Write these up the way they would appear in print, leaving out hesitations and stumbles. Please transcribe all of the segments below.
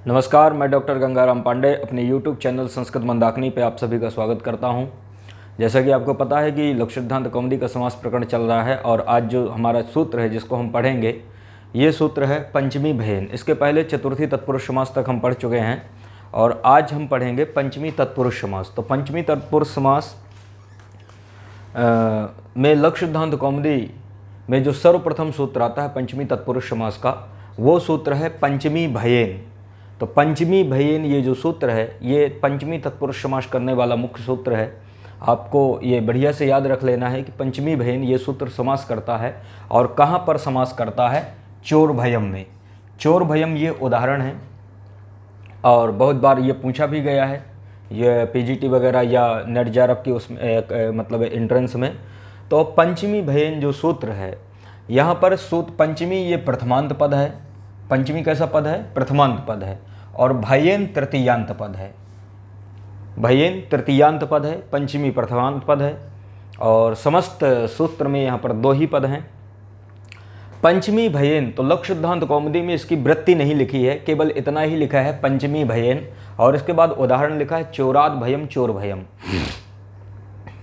नमस्कार, मैं डॉक्टर गंगाराम पांडे अपने YouTube चैनल संस्कृत मंदाकिनी पे आप सभी का स्वागत करता हूं। जैसा कि आपको पता है कि लोक सिद्धांत कौमुदी का समास प्रकरण चल रहा है और आज जो हमारा सूत्र है जिसको हम पढ़ेंगे ये सूत्र है पंचमी भयेन। इसके पहले चतुर्थी तत्पुरुष समास तक हम पढ़ चुके हैं और आज हम पढ़ेंगे पंचमी तत्पुरुष समास। तो पंचमी तत्पुरुष समास में लोक सिद्धांत कौमुदी में जो सर्वप्रथम सूत्र आता है पंचमी तत्पुरुष समास का, वो सूत्र है पंचमी भयेन। तो पंचमी भयेन ये जो सूत्र है ये पंचमी तत्पुरुष समास करने वाला मुख्य सूत्र है। आपको ये बढ़िया से याद रख लेना है कि पंचमी भयेन ये सूत्र समास करता है और कहाँ पर समास करता है? चोर भयम में। चोर भयम ये उदाहरण है और बहुत बार ये पूछा भी गया है, ये पीजीटी वगैरह या नेट जारफ की उसमें मतलब एंट्रेंस में। तो पंचमी भयेन जो सूत्र है यहाँ पर सूत्र पंचमी ये प्रथमांत पद है। पंचमी कैसा पद है? प्रथमांत पद है। और भयेन तृतीयांत पद है। भयेन तृतीयांत पद है, पंचमी प्रथमांत पद है और समस्त सूत्र में यहाँ पर दो ही पद हैं। पंचमी भयेन तो लोक सिद्धांत कौमुदी में इसकी वृत्ति नहीं लिखी है, केवल इतना ही लिखा है पंचमी भयेन और इसके बाद उदाहरण लिखा है चोराद भयम चोर भयम।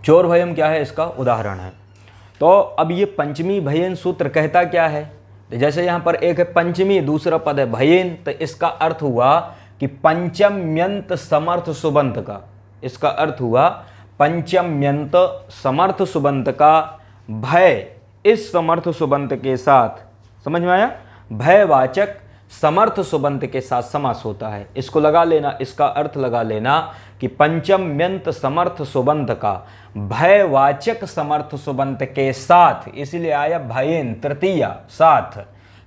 चोर भयम क्या है? इसका उदाहरण है। तो अब ये पंचमी भयेन सूत्र कहता क्या है? जैसे यहाँ पर एक है पंचमी, दूसरा पद है भयेन, तो इसका अर्थ हुआ कि पंचम्यंत समर्थ सुबंत का। इसका अर्थ हुआ पंचम्यंत समर्थ सुबंत का भय इस समर्थ सुबंत के साथ, समझ में आया? भयवाचक समर्थ सुबंत के साथ समास होता है। इसको लगा लेना, इसका अर्थ लगा लेना कि पंचम्यंत समर्थ सुबंत का भयवाचक समर्थ सुबंत के साथ, इसलिए आया भयेन तृतीया साथ,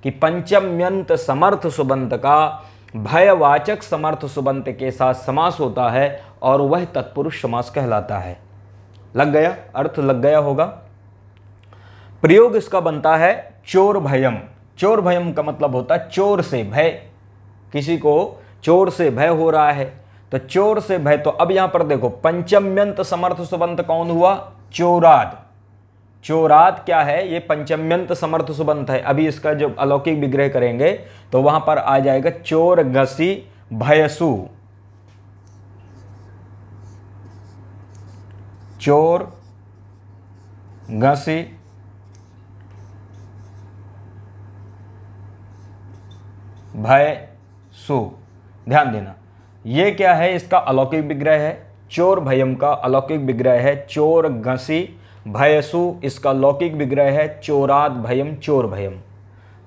कि पंचम्यंत समर्थ सुबंत का भयवाचक समर्थ सुबंत के साथ समास होता है और वह तत्पुरुष समास कहलाता है। लग गया? अर्थ लग गया होगा। प्रयोग इसका बनता है चोर भयम। चोर भयम का मतलब होता है चोर से भय। किसी को चोर से भय हो रहा है तो चोर से भय। तो अब यहां पर देखो पंचम्यंत समर्थ सुबंत कौन हुआ? चोराद। चोराद क्या है? ये पंचम्यंत समर्थ सुबंत है। अभी इसका जब अलौकिक विग्रह करेंगे तो वहां पर आ जाएगा चोर गसी भयसु। चोर गसी भय सु। ध्यान देना, ये क्या है? इसका अलौकिक विग्रह है। चोर भयम का अलौकिक विग्रह है चोर घसी भयसु। इसका लौकिक विग्रह है चोराद भयम चोर भयम।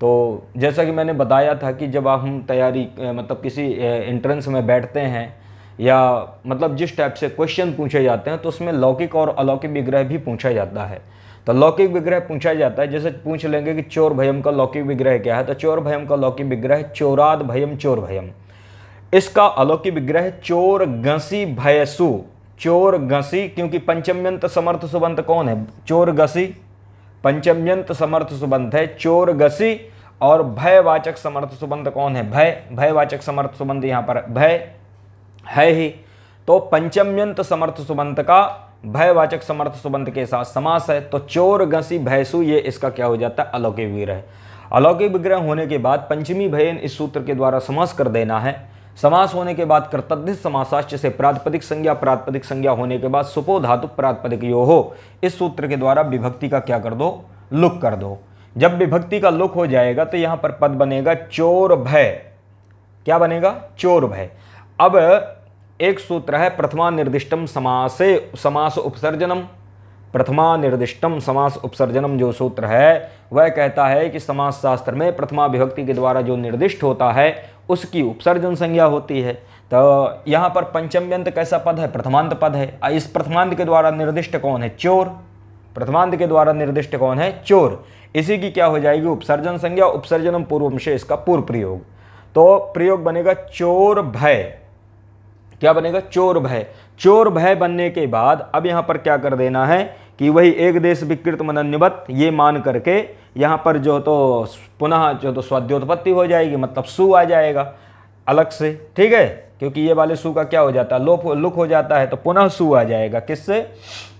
तो जैसा कि मैंने बताया था कि जब हम तैयारी मतलब किसी एंट्रेंस में बैठते हैं या मतलब जिस टाइप से क्वेश्चन पूछे जाते हैं तो उसमें लौकिक और अलौकिक विग्रह भी पूछा जाता है। तो लौकिक विग्रह पूछा जाता है, जैसे पूछ लेंगे कि चोर भयम का लौकिक विग्रह क्या है, तो चोर भयम का लौकिक विग्रह चोराद भयम चोर भयम। इसका अलौकिक विग्रह चोर गसी भयसु। चोर गसी, क्योंकि पंचम्यंत समर्थ सुबंत कौन है? चोर गसी। पंचम्यंत समर्थ सुबंत है चोर गसी और भयवाचक समर्थ सुबंत कौन है? भय। भयवाचक समर्थ सुबंत यहां पर भय है ही। तो पंचम्यंत समर्थ सुबंत का भयवाचक समर्थ सुबंत के साथ समास है। तो चोर गसी भयसु ये इसका क्या हो जाता है? अलौकिक विग्रह। अलौकिक विग्रह होने के बाद पंचमी भयेन इस सूत्र के द्वारा समास कर देना है। समास होने के बाद कर्तद्धित समासाश्च से प्रातिपदिक संज्ञा होने के बाद सुपो धातु प्रातिपदिक यो हो, इस सूत्र के द्वारा विभक्ति का क्या कर दो? लुक कर दो। जब विभक्ति का लुक हो जाएगा तो यहां पर पद बनेगा चोर भय। क्या बनेगा? चोर भय। अब एक सूत्र है प्रथमा निर्दिष्टम समास उपसर्जनम। प्रथमा निर्दिष्टम समास उपसर्जनम जो सूत्र है वह कहता है कि समास शास्त्र में प्रथमा विभक्ति के द्वारा जो निर्दिष्ट होता है उसकी उपसर्जन संज्ञा होती है। तो यहाँ पर पंचम्यंत कैसा पद है? प्रथमांत पद है। इस प्रथमांत के द्वारा निर्दिष्ट कौन है? चोर। प्रथमांत के द्वारा निर्दिष्ट कौन है? चोर। इसी की क्या हो जाएगी? उपसर्जन संज्ञा। उपसर्जनम पूर्वम से इसका पूर्व प्रयोग। तो प्रयोग बनेगा चोर भय। क्या बनेगा? चोर भय। चोर भय बनने के बाद अब यहां पर क्या कर देना है कि वही एक देश विकृत मनन्यवत ये मान करके यहां पर जो तो पुनः जो तो स्वाद्योत्पत्ति हो जाएगी, मतलब सु आ जाएगा अलग से। ठीक है, क्योंकि ये वाले सु का क्या हो जाता है? लुक हो जाता है, तो पुनः सु आ जाएगा। किससे?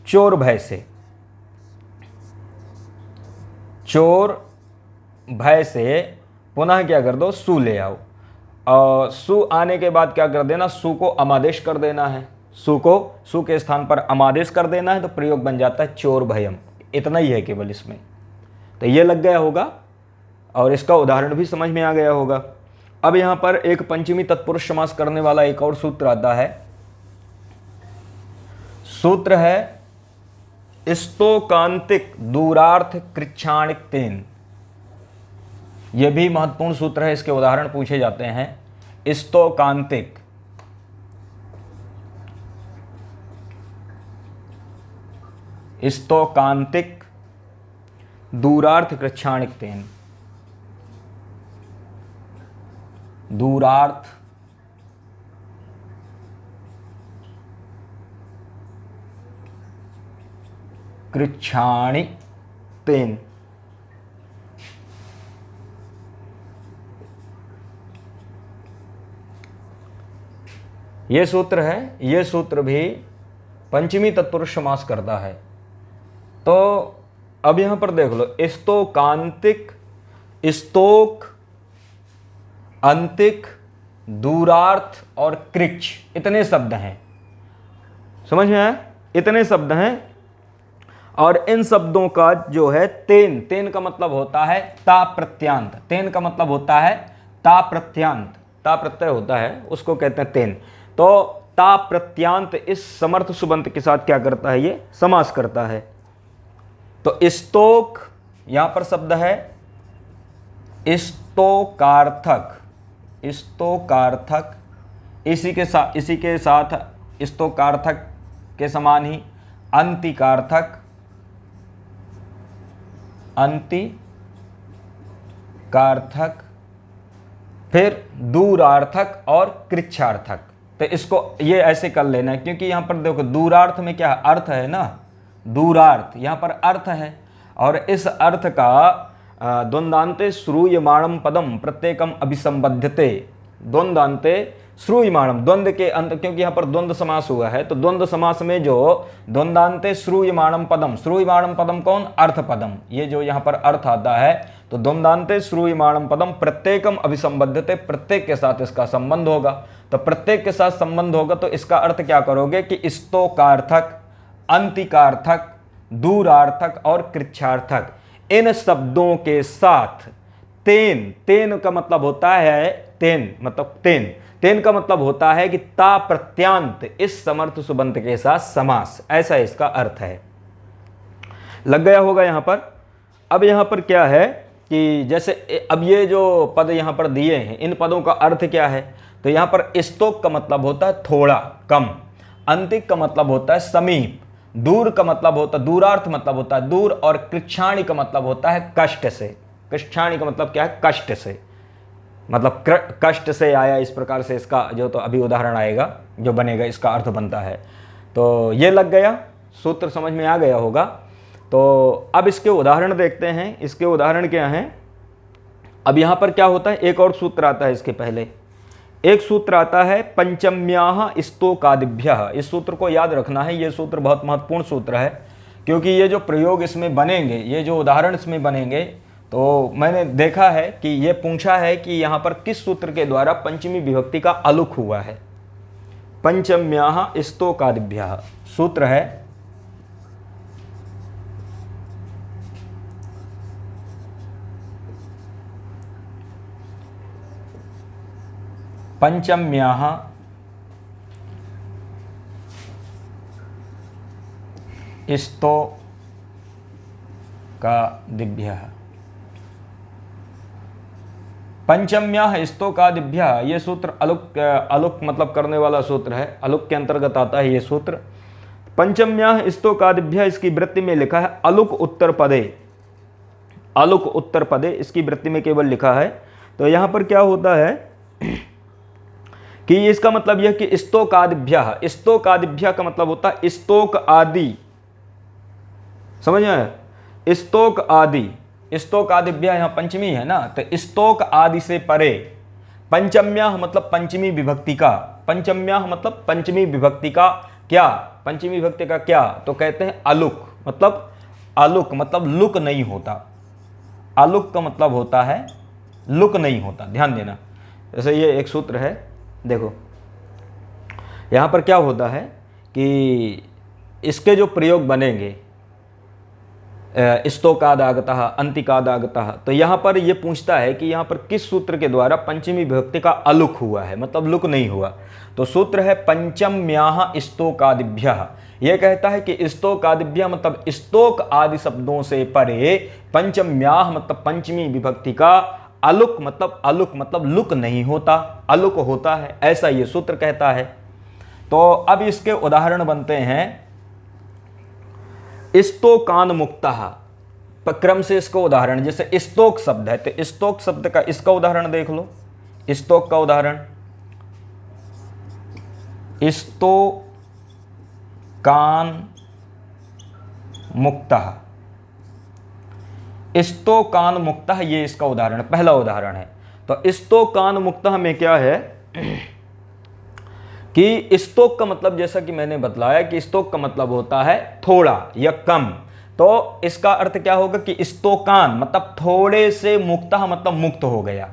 चोर भय से। चोर भय से पुनः क्या कर दो? सु ले आओ। और सु आने के बाद क्या कर देना, सु को अमादेश कर देना है, सु को सु के स्थान पर अमादेश कर देना है, तो प्रयोग बन जाता है चोर भयम। इतना ही है केवल इसमें। तो ये लग गया होगा और इसका उदाहरण भी समझ में आ गया होगा। अब यहाँ पर एक पंचमी तत्पुरुष समास करने वाला एक और सूत्र आता है। सूत्र है स्तोकांतिक दूरार्थ कृच्छाणिक तेन। यह भी महत्वपूर्ण सूत्र है, इसके उदाहरण पूछे जाते हैं। स्तोकांतिक स्तोकांतिक दूरार्थ कृच्छाणिक तेन। दूरार्थ कृच्छाणि तेन। ये सूत्र है, ये सूत्र भी पंचमी तत्पुरुष समास करता है। तो अब यहां पर देख लो, स्तोकांतिक, स्तोक, अंतिक, दूरार्थ और कृच्छ, इतने शब्द हैं। समझ में आया? इतने शब्द हैं। और इन शब्दों का जो है तेन, तेन का मतलब होता है ता प्रत्यांत। तेन का मतलब होता है ता प्रत्यांत, ता प्रत्यय होता है उसको कहते हैं तेन। तो ता प्रत्यांत इस समर्थ सुबंत के साथ क्या करता है, ये समास करता है। तो स्तोक यहां पर शब्द है स्तोकार्थक, स्तोकार्थक, इसी के साथ स्तोकार्थक के समान ही अंतिकार्थक, अंतिकार्थक, फिर दूरार्थक और कृच्छार्थक। तो इसको ये ऐसे कर लेना है, क्योंकि यहां पर देखो दूरार्थ में क्या अर्थ है ना, दूरार्थ यहां पर अर्थ है, और इस अर्थ का द्वंद्वान्ते श्रूयमाणम पदम प्रत्येकम अभिसंबध्यते। द्वंद्वान्ते श्रूयमाणम, द्वंद्व के अंत, क्योंकि यहाँ पर द्वंद्व समास हुआ है, तो द्वंद्व समास में जो द्वंद्वान्ते श्रूयमाणम पदम, श्रूयमाणम पदम कौन, अर्थ पदम, ये जो यहाँ पर अर्थ आता है, तो द्वंद्वान्ते श्रूयमाणम पदम प्रत्येकम अभिसंबद्धते, प्रत्येक के साथ इसका संबंध होगा। तो प्रत्येक के साथ संबंध होगा तो इसका अर्थ क्या करोगे कि स्तोकार्थक, अंतिकार्थक, दूरार्थक और कृच्छार्थक, इन शब्दों के साथ तेन, तेन का मतलब होता है तेन, मतलब तेन, तेन का मतलब होता है कि ता प्रत्यांत इस समर्थ सुबंत के साथ समास, ऐसा इसका अर्थ है। लग गया होगा यहां पर। अब यहां पर क्या है कि जैसे अब ये जो पद यहां पर दिए हैं, इन पदों का अर्थ क्या है, तो यहां पर स्तोक का मतलब होता है थोड़ा, कम, अंतिक का मतलब होता है समीप, दूर का मतलब होता है, दूरार्थ मतलब होता है दूर, और कृच्छाणि का मतलब होता है कष्ट से। कृच्छाणि का मतलब क्या है, कष्ट से, मतलब कष्ट से आया, इस प्रकार से इसका जो तो अभी उदाहरण आएगा जो बनेगा, इसका अर्थ बनता है। तो ये लग गया, सूत्र समझ में आ गया होगा। तो अब इसके उदाहरण देखते हैं। इसके उदाहरण क्या हैं। अब यहाँ पर क्या होता है, एक और सूत्र आता है इसके पहले, एक सूत्र आता है पंचम्याः स्तोकादिभ्यः। इस सूत्र को याद रखना है, ये सूत्र बहुत महत्वपूर्ण सूत्र है, क्योंकि ये जो प्रयोग इसमें बनेंगे, ये जो उदाहरण इसमें बनेंगे, तो मैंने देखा है कि ये पूछा है कि यहाँ पर किस सूत्र के द्वारा पंचमी विभक्ति का अलुक हुआ है। पंचम्याः स्तोकादिभ्यः सूत्र है पंचम्याः स्तोकादिभ्यः। पंचम्याः स्तोकादिभ्यः ये सूत्र अलुक, अलुक मतलब करने वाला सूत्र है, अलुक के अंतर्गत आता है ये सूत्र। पंचम्याः स्तोकादिभ्यः, इसकी वृत्ति में लिखा है अलुक उत्तर पदे, अलुक उत्तर पदे, इसकी वृत्ति में केवल लिखा है। तो यहाँ पर क्या होता है कि इसका मतलब यह कि स्तोकादिभ्यः, स्तोकादिभ्यः का मतलब होता है स्तोक आदि, समझ में, स्तोक आदि, स्तोक आदिभ्यः यहाँ पंचमी है ना, तो स्तोक आदि से परे। पंचम्याः मतलब पंचमी विभक्ति का, पंचम्याः मतलब पंचमी विभक्ति का क्या, पंचमी विभक्ति का क्या, तो कहते हैं अलुक, मतलब अलुक मतलब लुक नहीं होता, अलुक का मतलब होता है लुक नहीं होता, ध्यान देना। जैसे ये एक सूत्र है, देखो यहाँ पर क्या होता है कि इसके जो प्रयोग बनेंगे, स्तोकादागतः, अंतिकादागतः, तो यहाँ पर ये पूछता है कि यहाँ पर किस सूत्र के द्वारा पंचमी विभक्ति का अलुक हुआ है, मतलब लुक नहीं हुआ। तो सूत्र है पंचम्याः स्तोकादिभ्यः। ये कहता है कि स्तोकादिभ्यः मतलब स्तोक आदि शब्दों से परे पंचम्याः मतलब पंचमी विभक्ति का अलुक मतलब लुक नहीं होता, अलुक होता है, ऐसा ये सूत्र कहता है। तो अब इसके उदाहरण बनते हैं स्तोकान मुक्तः, क्रम से इसका उदाहरण, जैसे स्तोक शब्द है तो स्तोक शब्द का इसका उदाहरण देख लो। स्तोक का उदाहरण, स्तोकान मुक्तः, स्तोकान मुक्तः, ये इसका उदाहरण, पहला उदाहरण है। तो स्तोकान मुक्तः में क्या है कि स्तोक का मतलब, जैसा कि मैंने बतलाया कि स्तोक का मतलब होता है थोड़ा या कम, तो इसका अर्थ क्या होगा कि स्तोकान मतलब थोड़े से मुक्तः मतलब मुक्त हो गया।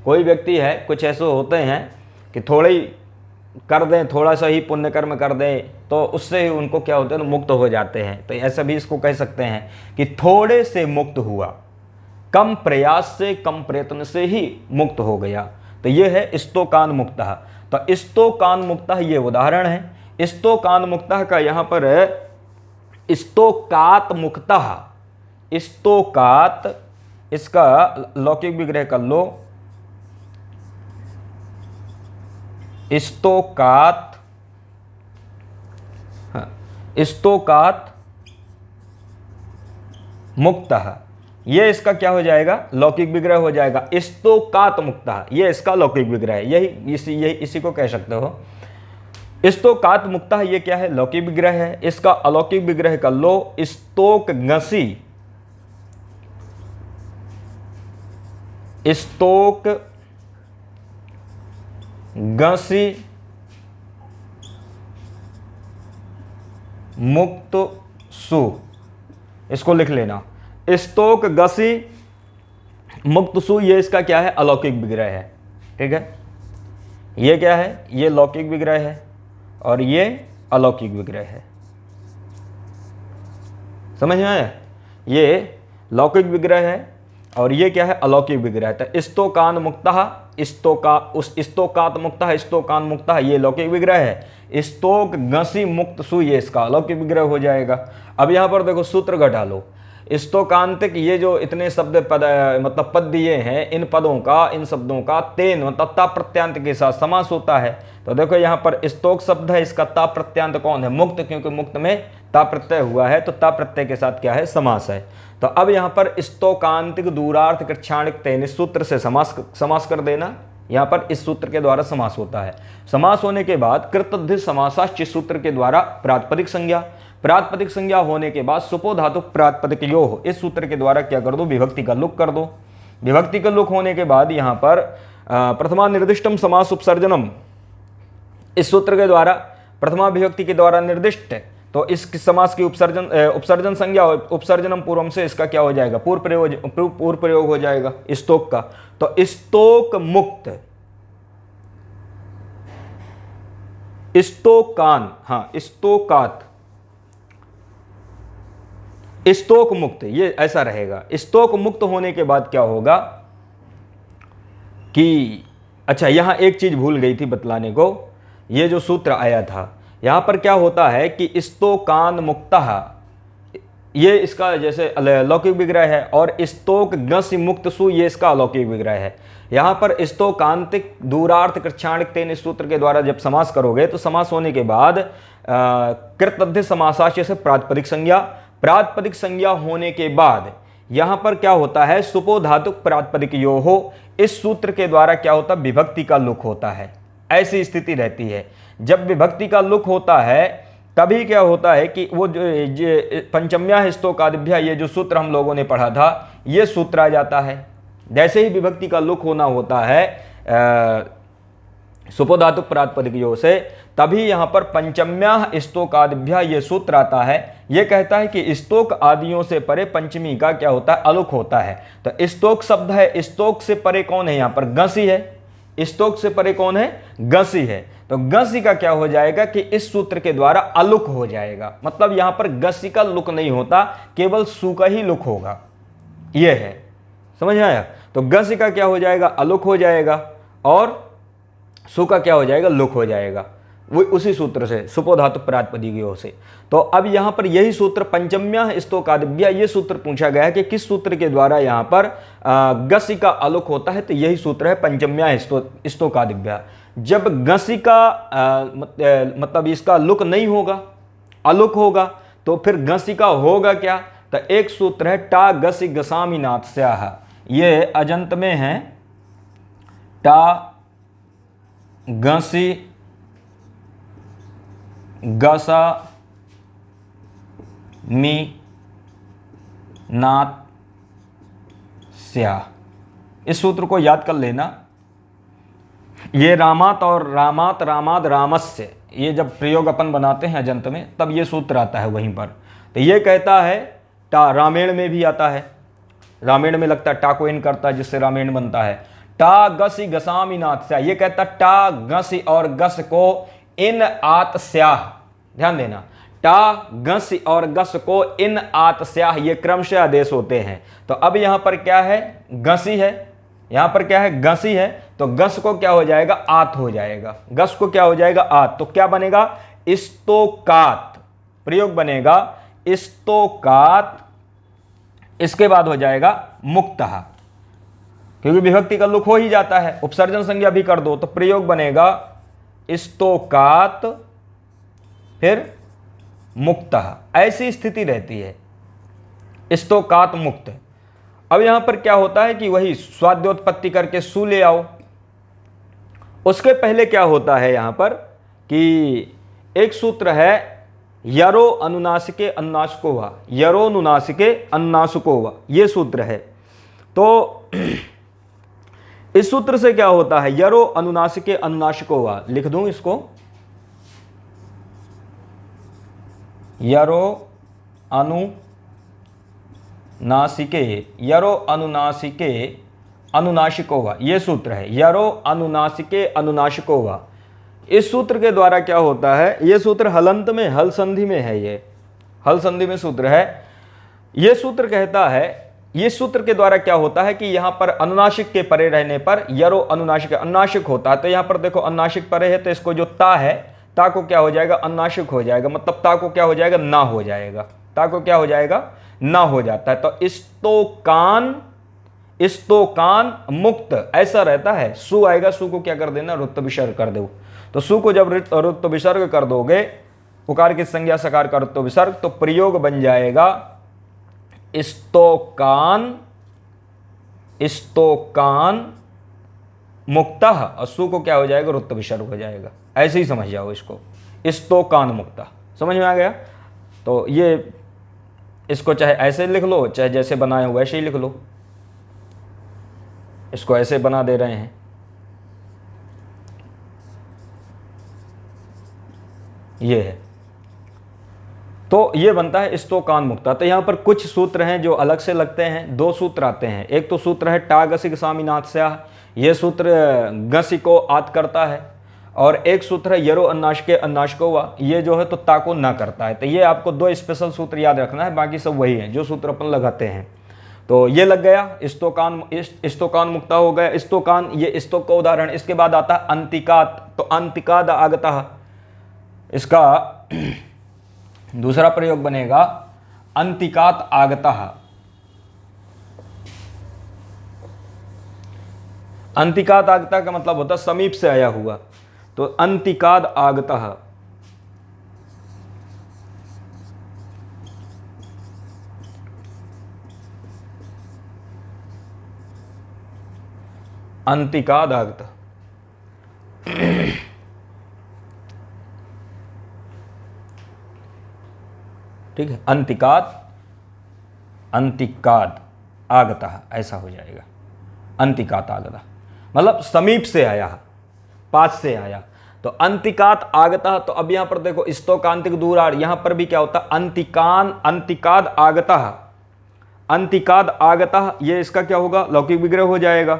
कोई व्यक्ति है, कुछ ऐसे होते हैं कि थोड़े ही कर दें, थोड़ा सा ही पुण्य कर्म कर दें तो उससे ही उनको क्या होता है, मुक्त हो जाते हैं। तो ऐसा भी इसको कह सकते हैं कि थोड़े से मुक्त हुआ, कम प्रयास से, कम प्रयत्न से ही मुक्त हो गया। तो ये है स्तोकान मुक्तः। तो स्तोकान मुक्तः ये उदाहरण है। स्तोकान मुक्तः का यहाँ पर है स्तोकात मुक्तः। स्तोकात, इसका लौकिक विग्रह कर लो, स्तोकात, स्तोकात मुक्तः, ये इसका क्या हो जाएगा, लौकिक विग्रह हो जाएगा। स्तोकात मुक्तः ये इसका लौकिक विग्रह है, यही इसी को कह सकते हो। स्तोकात मुक्तः ये क्या है, लौकिक विग्रह है। इसका अलौकिक विग्रह कर लो स्तोक गसी, स्तोक गसी मुक्त सु, इसको लिख लेना। स्तोक गसी मुक्त सु, ये इसका क्या है, अलौकिक विग्रह है। ठीक है, ये क्या है, ये लौकिक विग्रह है और ये अलौकिक विग्रह है। समझ में आया, ये लौकिक विग्रह है और ये क्या है, अलौकिक विग्रह है। तो स्तोकान मुक्तः, स्तोकात मुक्तः, स्तोकान मुक्तः ये लौकिक विग्रह है। स्तोक गसी मुक्त सु, ये इसका अलौकिक विग्रह हो जाएगा। अब यहां पर देखो सूत्र घटा लो। स्तोकांतिक, ये जो इतने शब्द पद मतलब पद दिए हैं, इन पदों का, इन शब्दों का तेन मतलब ता प्रत्यांत के साथ समास होता है। तो देखो यहाँ पर स्तोक शब्द है, इसका ता प्रत्यांत कौन है, मुक्त, क्योंकि मुक्त में ता प्रत्यय हुआ है तो ता प्रत्यय के साथ क्या है, समास है। तो अब यहाँ पर स्तोकांतिक दूरार्थ कृच्छाणिक तेन, इस सूत्र से समास कर देना। यहाँ पर इस सूत्र के द्वारा समास होता है। समास होने के बाद कृतधित समासाश्च सूत्र के द्वारा प्रातिपदिक संज्ञा, प्रातिपदिक संज्ञा होने के बाद सुपो धातु प्रातिपदिक यो, इस सूत्र के द्वारा क्या कर दो, विभक्ति का लुक कर दो। विभक्ति का लुक होने के बाद यहाँ पर प्रथमा निर्दिष्टम समास उपसर्जनम, इस सूत्र के द्वारा प्रथमा विभक्ति के द्वारा निर्दिष्ट, तो इस समास की उपसर्जन संज्ञा, उपसर्जनम पूर्वम से इसका क्या हो जाएगा, पूर्व प्रयोग हो जाएगा स्तोक का। तो स्तोक मुक्त, स्तोकान, हाँ स्तोकात, स्तोक मुक्त, ये ऐसा रहेगा। स्तोक मुक्त होने के बाद क्या होगा कि, अच्छा यहां एक चीज भूल गई थी बतलाने को, ये जो सूत्र आया था यहां पर क्या होता है कि स्तोकान मुक्तः, ये इसका जैसे लौकिक विग्रह है, और स्तोक गस्य मुक्त सु, ये इसका अलौकिक विग्रह है। यहाँ पर स्तोकांतिक दूरार्थ कृच्छाणिक तेन, इस सूत्र के द्वारा जब समास करोगे तो समास होने के बाद कृतधित समासाश्च से प्रातिपदिक संज्ञा, प्रातिपदिक संज्ञा होने के बाद यहाँ पर क्या होता है, सुपो धातुक प्रातिपदिक यो हो, इस सूत्र के द्वारा क्या होता है, विभक्ति का लुक होता है। ऐसी स्थिति रहती है। जब विभक्ति का लुक होता है तभी क्या होता है कि वो जो पंचम्या स्तोकादिभ्या, ये जो सूत्र हम लोगों ने पढ़ा था, ये सूत्र आ जाता है। जैसे ही विभक्ति का लुक होना होता है सुपोधातुक प्रातिपदिक यो से, तभी यहाँ पर पंचम्या स्तोकादिभ्या ये सूत्र आता है। ये कहता है कि स्तोक आदियों से परे पंचमी का क्या होता है, अलुक होता है। तो स्तोक शब्द है, स्तोक से परे कौन है, यहाँ पर गसी है। स्तोक से परे कौन है? गसी है। तो गसी का क्या हो जाएगा कि इस सूत्र के द्वारा अलुक हो जाएगा, मतलब यहां पर गसी का लुक नहीं होता, केवल सु का ही लुक होगा, यह है, समझ में आया? तो गसी का क्या हो जाएगा? अलुक हो जाएगा, और सु का क्या हो जाएगा? लुक हो जाएगा, वो उसी सूत्र से, सुपोधातु प्रातिपदिकों से। तो अब यहां पर यही सूत्र पंचम्या स्तोकादिभ्या, ये सूत्र पूछा गया है कि किस सूत्र के द्वारा यहां पर गसी का अलुक होता है, तो यही सूत्र है पंचम्या स्तोकादिभ्या। जब गसी का मतलब इसका लुक नहीं होगा, अलुक होगा, तो फिर गसी का होगा क्या? तो एक सूत्र है टा गसी गसामी नात्स्याः, ये अजंत में है, टा गसी गसा मी नात स्या। इस सूत्र को याद कर लेना। ये रामात और रामात रामाद रामस्य, ये जब प्रयोग अपन बनाते हैं अजंत में तब ये सूत्र आता है वहीं पर। तो ये कहता है टा, रामायण में भी आता है, रामायण में लगता है टा को इन करता है जिससे रामायण बनता है। टा गसी गसामी नाथ स्या, ये कहता टा गसी और गस को इन आत स्याह, ध्यान देना, टा गस और गस को इन आत स्याह, ये क्रमशः आदेश होते हैं। तो अब यहां पर क्या है? गसी है, यहां पर क्या है? गसी है, तो गस को क्या हो जाएगा? आत हो जाएगा, गस को क्या हो जाएगा? आत। तो क्या बनेगा? स्तोकात, प्रयोग बनेगा स्तोकात, इसके बाद हो जाएगा मुक्तः, क्योंकि विभक्ति का लुक हो ही जाता है, उपसर्जन संज्ञा भी कर दो तो प्रयोग बनेगा स्तोकात फिर मुक्तः, ऐसी स्थिति रहती है, स्तोकात मुक्त। अब यहां पर क्या होता है कि वही स्वाद्योत्पत्ति करके सु ले आओ। उसके पहले क्या होता है यहां पर कि एक सूत्र है यरो अनुनासिके अन्नासको वा, यरो अनुनासिके अन्नासको वा, ये सूत्र है। तो इस सूत्र से क्या होता है? यरो अनुनासिके अन्नासको वा, लिख दूं इसको, यरो अनुनासिके, यरो अनुनासिके अनुनाशिको वा, ये सूत्र है, यरो अनुनासिके अनुनाशिको वा। इस सूत्र के द्वारा क्या होता है? ये सूत्र हलंत में, हल संधि में है, ये हल संधि में सूत्र है। ये सूत्र कहता है, ये सूत्र के द्वारा क्या होता है कि यहां पर अनुनासिक के परे रहने पर यरो अनुनासिक, अनुनासिक होता है। तो यहां पर देखो अनुनासिक परे है, तो इसको जो ता है, ता को क्या हो जाएगा? अनुनासिक हो जाएगा, मतलब ता को क्या हो जाएगा? ना हो जाएगा, ता को क्या हो जाएगा? ना हो जाता है। तो स्तोकान, स्तोकान मुक्त ऐसा रहता है। सु आएगा, सु को क्या कर देना? रुत्त विसर्ग कर दो। तो सु को जब रुत्त विसर्ग कर दोगे, उकार की संज्ञा सकार का रुत्त विसर्ग, तो प्रयोग बन जाएगा स्तोकान, स्तोकान मुक्तः, और सु को क्या हो जाएगा? रुत्त विसर्ग हो जाएगा। ऐसे ही समझ जाओ इसको, स्तोकान मुक्तः, समझ में आ गया? तो ये इसको चाहे ऐसे लिख लो, चाहे जैसे बनाए हो वैसे ही लिख लो। इसको ऐसे बना दे रहे हैं, ये है, तो ये बनता है स्तोकान मुक्ता। तो यहां पर कुछ सूत्र हैं जो अलग से लगते हैं, दो सूत्र आते हैं। एक तो सूत्र है टा गसी गसामी नात्स्याः, ये सूत्र गसी को आत करता है, और एक सूत्र है यरो अन्नाशिके अन्नाशिको वा, ये जो है तो ता को ना करता है। तो ये आपको दो स्पेशल सूत्र याद रखना है, बाकी सब वही है जो सूत्र अपन लगाते हैं। तो ये लग गया, स्तोकान, स्तोकान मुक्ता हो गया। स्तोकान ये स्तोक का उदाहरण। इसके बाद आता है अंतिकात, तो अंतिकाद आगतः, इसका दूसरा प्रयोग बनेगा अंतिकात आगतः। अंतिकात आगतः का मतलब होता है समीप से आया हुआ, तो अंतिकाद आगतः, अंतिकाद आगतः। ठीक है, अंतिकाद, अंतिकाद आगतः ऐसा हो जाएगा, अंतिकात आगतः मतलब समीप से आया, पास से आया। तो अंतिकात आगतः, तो अब यहां पर देखो स्तोकांतिक दूरार, यहां पर भी क्या होता है? अंतिकान, अंतिकाद आगतः, अंतिकाद आगतः, ये इसका क्या होगा? लौकिक विग्रह हो जाएगा।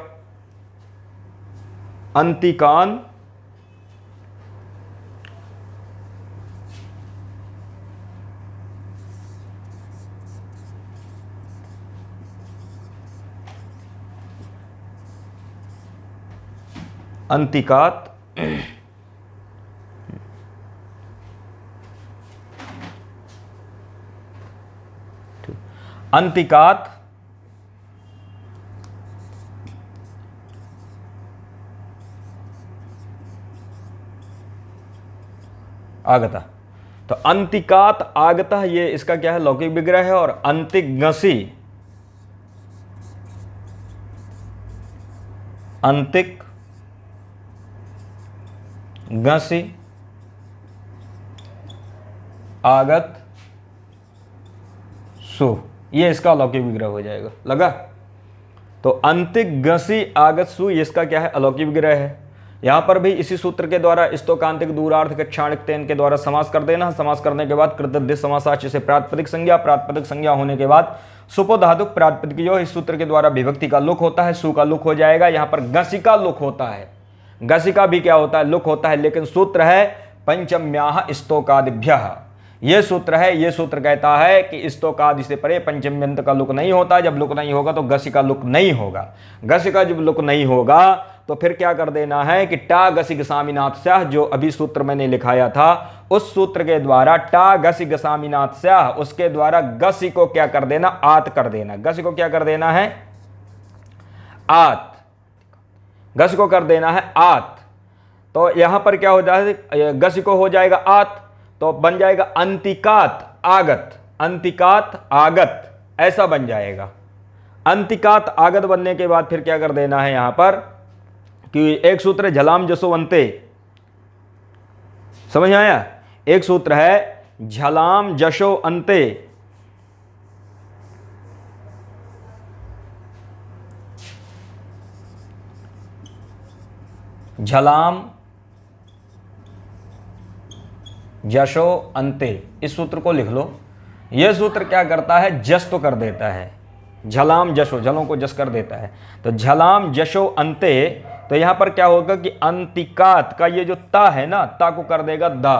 अंतिकान अंतिकात अंतिकात आगता। तो अंतिकात आगता ये इसका क्या है, लौकिक विग्रह है। और अंतिगसी, अंतिक गसी आगत सु, ये इसका अलौकिक विग्रह हो जाएगा। लगा? तो अंतिक गसी आगत सु ये इसका क्या है, अलौकिक विग्रह है। यहां पर भी इसी सूत्र के द्वारा स्तोकांतिक दूरार्थ के क्षाणिक तेन के द्वारा समास कर देना। समास करने के बाद कृतद्धित समासाच्य से प्रातिपदिक संज्ञा, प्रातिपदिक संज्ञा होने के बाद सुपो धातुक प्रातिपदिक यो इस सूत्र के द्वारा विभक्ति का लुक होता है, सु का लुक हो जाएगा। यहां पर गसी का लुक होता है, गसी का भी क्या होता है, लुक होता है। लेकिन सूत्र है पंचम्याह स्तोकादिभ्यः, ये सूत्र है। ये सूत्र कहता है कि स्तोकादि से परे पंचम्यंत का लुक नहीं होता। जब लुक नहीं होगा तो गसी का लुक नहीं होगा। गसी का जब लुक नहीं होगा तो फिर क्या कर देना है कि टा गसी गसामीनाथ स्याह, जो अभी सूत्र मैंने लिखाया था उस सूत्र के द्वारा टा गसी गसामीनाथ स्याह, उसके द्वारा गसी को क्या कर देना, आत कर देना। गसी को क्या कर देना है, आत। गसी को कर देना है आत। तो यहां पर क्या हो जाएगा, गसी को हो जाएगा आत, तो बन जाएगा अंतिकात आगत। अंतिकात आगत ऐसा बन जाएगा। अंतिकात आगत बनने के बाद फिर क्या कर देना है यहां पर कि एक सूत्र है झलाम जसो अंते, समझ में आया? एक सूत्र है झलाम जशो अंते, झलाम जशो अंते, इस सूत्र को लिख लो। यह सूत्र क्या करता है, जस तो कर देता है। झलाम जशो, झलों को जस कर देता है। तो झलाम जशो अंते, तो यहां पर क्या होगा कि अंतिकात का ये जो ता है ना, ता को कर देगा दा,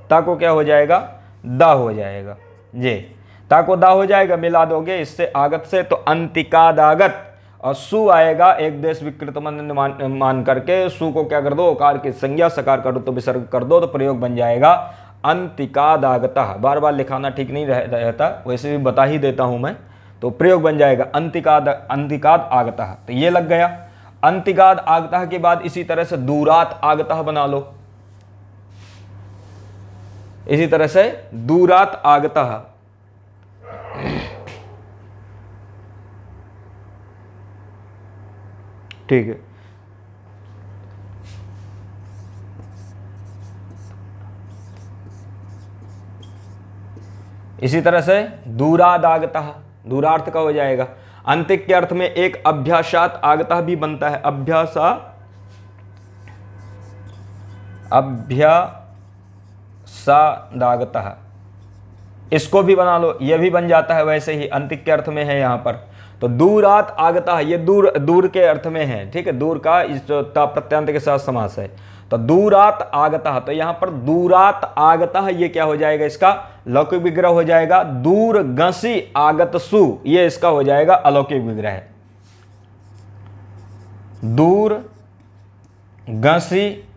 ता को क्या हो जाएगा, दा हो जाएगा। ये ता को दा हो जाएगा, मिला दोगे इससे आगत से, तो अंतिकाद आगत। और सु आएगा एक देश विकृत मान करके, सु को क्या कर दो, ओकार की संज्ञा, सकार कर दो तो विसर्ग कर दो, तो प्रयोग बन जाएगा अंतिकाद आगतः। बार बार लिखाना ठीक नहीं रहता, वैसे भी बता ही देता हूं मैं। तो प्रयोग बन जाएगा अंतिकाद, अंतिकाद आगतः। तो ये लग गया। अंतिकाद आगतः के बाद इसी तरह से दूरात आगतः बना लो। इसी तरह से दूरात आगतः, ठीक है। इसी तरह से दूराद आगतः, दूरार्थ का हो जाएगा। अंतिक के अर्थ में एक अभ्यासात आगतः भी बनता है, अभ्यासादागतः, इसको भी बना लो, यह भी बन जाता है वैसे ही, अंतिक के अर्थ में है यहां पर। तो दूरात आगतः, ये दूर, दूर के अर्थ में है, ठीक है। दूर का इस प्रत्यांत के साथ समास है। तो दूरात आगतः, तो यहां पर दूरात आगतः ये क्या हो जाएगा, इसका लौकिक विग्रह हो जाएगा। दूर गसी आगत सु, ये इसका हो जाएगा अलौकिक विग्रह। दूर गसी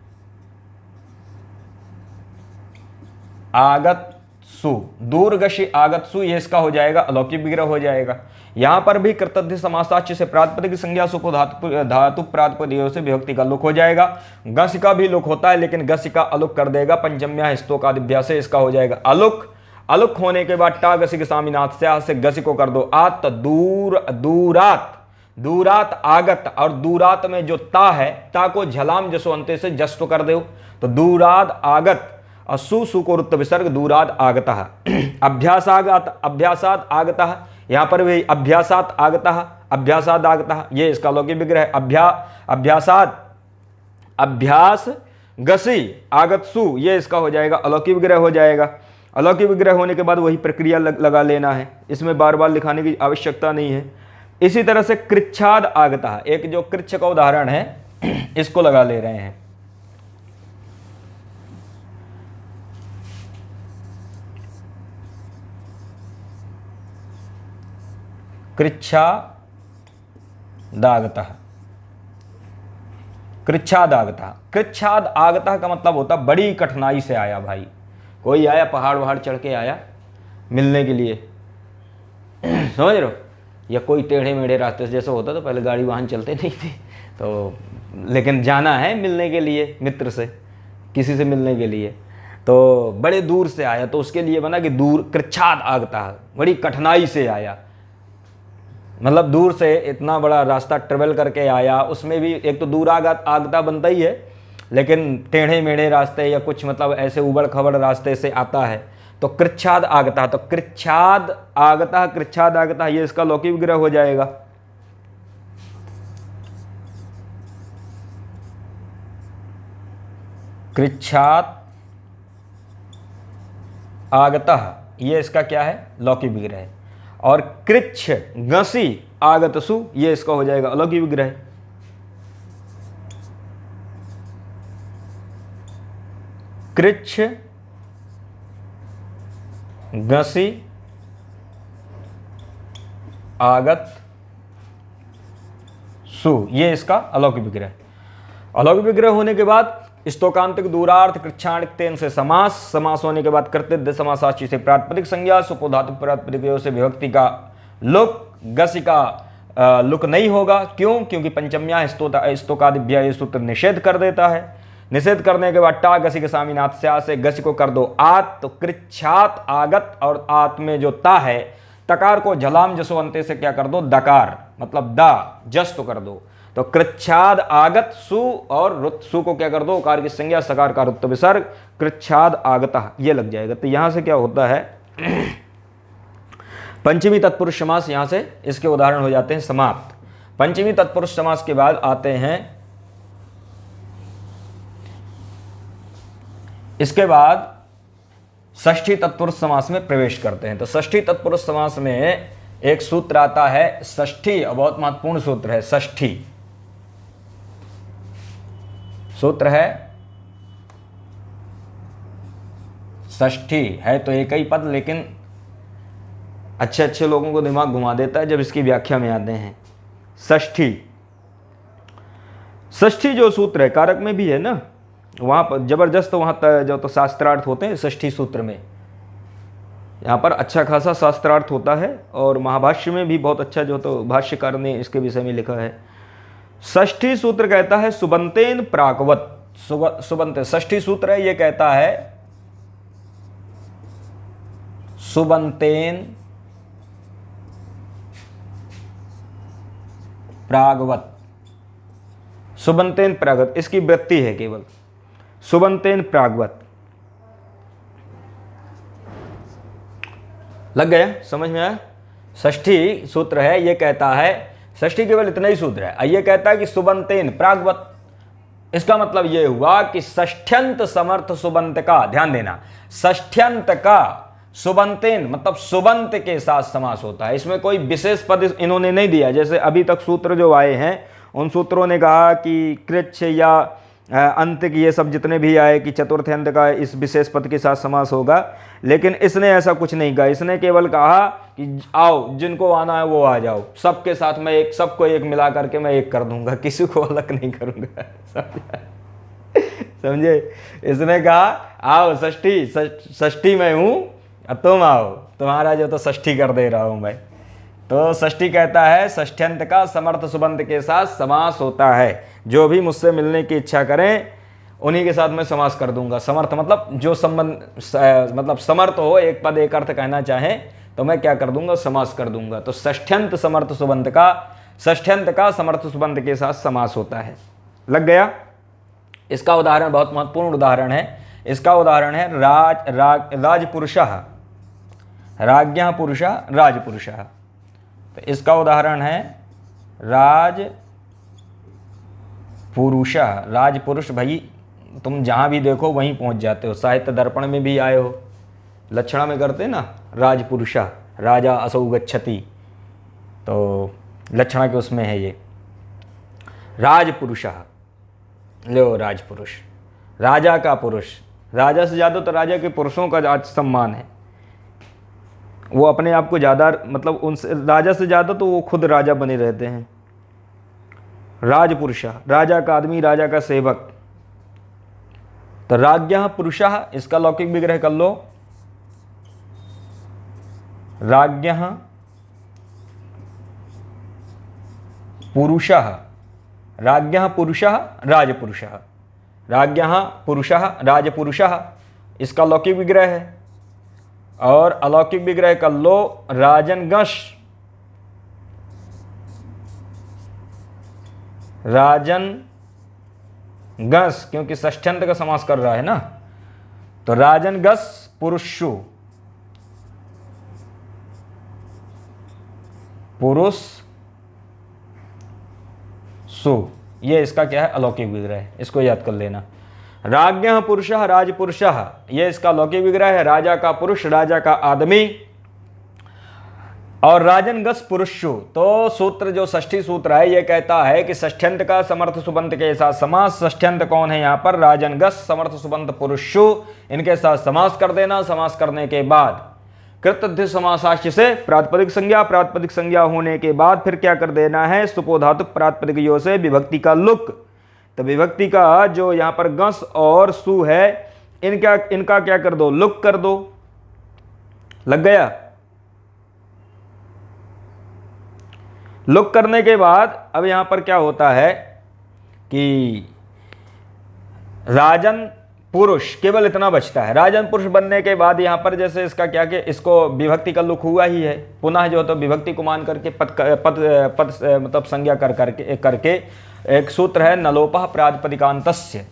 आगत सु, दूरगशी आगत सु, ये इसका हो जाएगा अलौकिक विग्रह हो जाएगा। यहां पर भी कृतद्धित समासाच्य से प्रातिपदिक संज्ञा सुपो धातु प्रातिपदियों से विभक्ति का लुक हो जाएगा। गस का भी लुक होता है, लेकिन गस का अलुक कर देगा पंचम्या स्तोकादिभ्यास से, इसका हो जाएगा अलुक। अलुक होने के बाद टा गसी के सामीनाथ से गसी को कर दो आत, तो दूर, दूरात, दूरात आगत। और दूरात में जो ता है, ता को झलाम जसो अंते से जस तो कर दो, तो दूराद आगत। और सु को रुत्त विसर्ग, दूराद आगतः। अभ्यासागत, अभ्यासात आगतः, यहां पर भी अभ्यासात आगतः, अभ्यासाद आगतः, ये इसका लौकिक विग्रह है। अभ्यासात, अभ्यास गसी आगत सु, ये इसका हो जाएगा अलौकिक विग्रह हो जाएगा। अलौकिक विग्रह होने के बाद वही प्रक्रिया लगा लेना है, इसमें बार बार लिखाने की आवश्यकता नहीं है। इसी तरह से कृच्छाद आगतः, एक जो कृच्छ का उदाहरण है इसको लगा ले रहे हैं। कृच्छादागतः, कृच्छादागतः। कृच्छाद आगतः का मतलब होता बड़ी कठिनाई से आया भाई। कोई आया पहाड़ वहाड़ चढ़ के आया मिलने के लिए, समझ रहे हो, या कोई टेढ़े मेढ़े रास्ते से, जैसे होता तो पहले गाड़ी वाहन चलते नहीं थे तो, लेकिन जाना है मिलने के लिए, मित्र से, किसी से मिलने के लिए, तो बड़े दूर से आया, तो उसके लिए बना कि दूर, कृच्छाद आगतः, बड़ी कठिनाई से आया, मतलब दूर से इतना बड़ा रास्ता ट्रेवल करके आया। उसमें भी एक तो दूर आगता बनता ही है, लेकिन टेढ़े मेढ़े रास्ते या कुछ मतलब ऐसे उबड़ खबड़ रास्ते से आता है, तो कृच्छाद आगता। तो कृच्छाद आगता, कृच्छाद आगता, ये इसका लौकिक विग्रह हो जाएगा। कृच्छाद आगतः, ये इसका क्या है, लौकिक विग्रह है। और कृच्छ गसी आगतसु, ये इसका हो जाएगा अलौकिक विग्रह। कृच्छ गसी आगत सु, ये इसका अलौकिक विग्रह। अलौकिक विग्रह होने के बाद स्तोकांतिक दूरार्थ कृच्छाणिक तेन से समास, समास होने के बाद कृतयुक्त समासाची से प्रातिपदिक संज्ञा, सुपोधातुक प्रातिपदिक से विभक्ति का लुक, गसी का लुक नहीं होगा। क्यों? क्योंकि पंचम्या स्तोकादिभ्या ये सूत्र निषेध कर देता है। निषेध करने के बाद टा गसी के सामीनाथ से गसी को कर दो आत, तो कृच्छात आगत, और आत में जो ता है, तकार को झलाम जसो अंते से क्या कर दो, दकार, मतलब दा जस तो कर दो। तो कृच्छाद आगत सु, और रुत सु को क्या कर दो, कार की संज्ञा, सकार का रुत्त विसर्ग, कृच्छाद आगतः, ये लग जाएगा। तो यहां से क्या होता है, पंचमी तत्पुरुष समास, यहां से इसके उदाहरण हो जाते हैं समाप्त। पंचमी तत्पुरुष समास के बाद आते हैं, इसके बाद षष्ठी तत्पुरुष समास में प्रवेश करते हैं। तो षष्ठी तत्पुरुष समास में एक सूत्र आता है षष्ठी, बहुत महत्वपूर्ण सूत्र है षष्ठी। सूत्र है षष्ठी, है तो एक ही पद, लेकिन अच्छे अच्छे लोगों को दिमाग घुमा देता है जब इसकी व्याख्या में आते हैं। षष्ठी, षष्ठी जो सूत्र है, कारक में भी है ना, वहां पर जबरदस्त, वहां जो तो शास्त्रार्थ होते हैं षष्ठी सूत्र में, यहाँ पर अच्छा खासा शास्त्रार्थ होता है। और महाभाष्य में भी बहुत अच्छा, जो तो भाष्यकार ने इसके विषय में लिखा है। षष्ठी सूत्र कहता है सुबंतेन प्रागवत, सुबंत षष्ठी सूत्र है, ये कहता है सुबंतेन प्रागवत, सुबंतेन प्रागवत, इसकी वृत्ति है केवल, सुबंतेन प्रागवत। लग गया, समझ में आया? षष्ठी सूत्र है, ये कहता है, षष्ठी केवल इतना ही सूत्र है, ये कहता है कि सुबंतेन प्रागवत, इसका मतलब ये हुआ कि षष्ठ्यंत समर्थ सुबंत का, ध्यान देना, षष्ठ्यंत का सुबंतेन मतलब सुबंत के साथ समास होता है। इसमें कोई विशेष पद इन्होंने नहीं दिया, जैसे अभी तक सूत्र जो आए हैं उन सूत्रों ने कहा कि कृच्छ या अंत की, ये सब जितने भी आए कि चतुर्थ अंत का इस विशेष पद के साथ समास होगा, लेकिन इसने ऐसा कुछ नहीं कहा। इसने केवल कहा कि आओ, जिनको आना है वो आ जाओ, सबके साथ मैं एक, सबको एक मिला करके मैं एक कर दूंगा, किसी को अलग नहीं करूंगा। समझे? इसने कहा आओ षष्ठी, षष्ठी में हूं, तुम आओ, तुम्हारा जो तो षष्ठी कर दे रहा हूं मैं। तो षष्ठी कहता है षष्ठ्यंत का समर्थ सुबंत के साथ समास होता है। जो भी मुझसे मिलने की इच्छा करें उन्हीं के साथ मैं समास कर दूंगा। समर्थ मतलब जो संबंध, मतलब समर्थ हो, एक पद एक अर्थ कहना चाहें तो मैं क्या कर दूंगा, समास कर दूंगा। तो षष्ठ्यंत समर्थ सुबंत का, षष्ठ्यंत का समर्थ सुबंत के साथ समास होता है। लग गया? इसका उदाहरण बहुत महत्वपूर्ण उदाहरण है। इसका उदाहरण है राजपुरुषः, राज्ञः पुरुषः राजपुरुषः। तो इसका उदाहरण है राजपुरुषः, राजपुरुष। भाई तुम जहाँ भी देखो वहीं पहुँच जाते हो। साहित्य दर्पण में भी आए हो, लक्षणा में करते ना, राजपुरुषः, राजा असौ गच्छति, तो लक्षणा के उसमें है ये राजपुरुषः। लो राजपुरुष, राजा का पुरुष। राजा से ज़्यादा तो राजा के पुरुषों का आज सम्मान है। वो अपने आप को ज़्यादा, मतलब उनसे राजा से ज़्यादा तो वो खुद राजा बने रहते हैं। राजपुरुष, राजा का आदमी, राजा का सेवक। तो राज्ञः पुरुषः, इसका लौकिक विग्रह कर लो। राज्ञः पुरुषः, राज्ञः पुरुषः राजपुरुषः, राज्ञः पुरुषः राजपुरुषः, इसका लौकिक विग्रह है। और अलौकिक विग्रह कर लो राजनगश, राजनगस, क्योंकि षष्ठ्यंत का समास कर रहा है ना। तो राजनगस पुरुषु, पुरुष सु, ये इसका क्या है, अलौकिक विग्रह है। इसको याद कर लेना। राज्ञः पुरुषः राजपुरुषः, ये इसका लौकिक विग्रह है। राजा का पुरुष, राजा का आदमी। और राजनगस पुरुषु, तो सूत्र जो षष्ठी सूत्र है ये कहता है कि षष्ठ्यंत का समर्थ सुबंत के साथ समास। षष्ठ्यंत कौन है यहाँ पर, राजनगस समर्थ सुबंत पुरुषु, इनके साथ समास कर देना। समास करने के बाद कृतध्य समासाश्च से प्रातिपदिक संज्ञा, प्रातिपदिक संज्ञा होने के बाद फिर क्या कर देना है, सुपोधातु प्रातिपदिक यो से विभक्ति का लुक। तो विभक्ति का जो यहाँ पर गस और सु है, इनका क्या कर दो, लुक कर दो। लग गया। लुक करने के बाद अब यहां पर क्या होता है कि राजन पुरुष, केवल इतना बचता है। राजन पुरुष बनने के बाद यहां पर जैसे इसका क्या कि इसको विभक्ति का लुक हुआ ही है, पुनः जो तो विभक्ति को मान करके पद मतलब संज्ञा करके एक सूत्र है नलोपः प्रातिपदिकान्तस्य,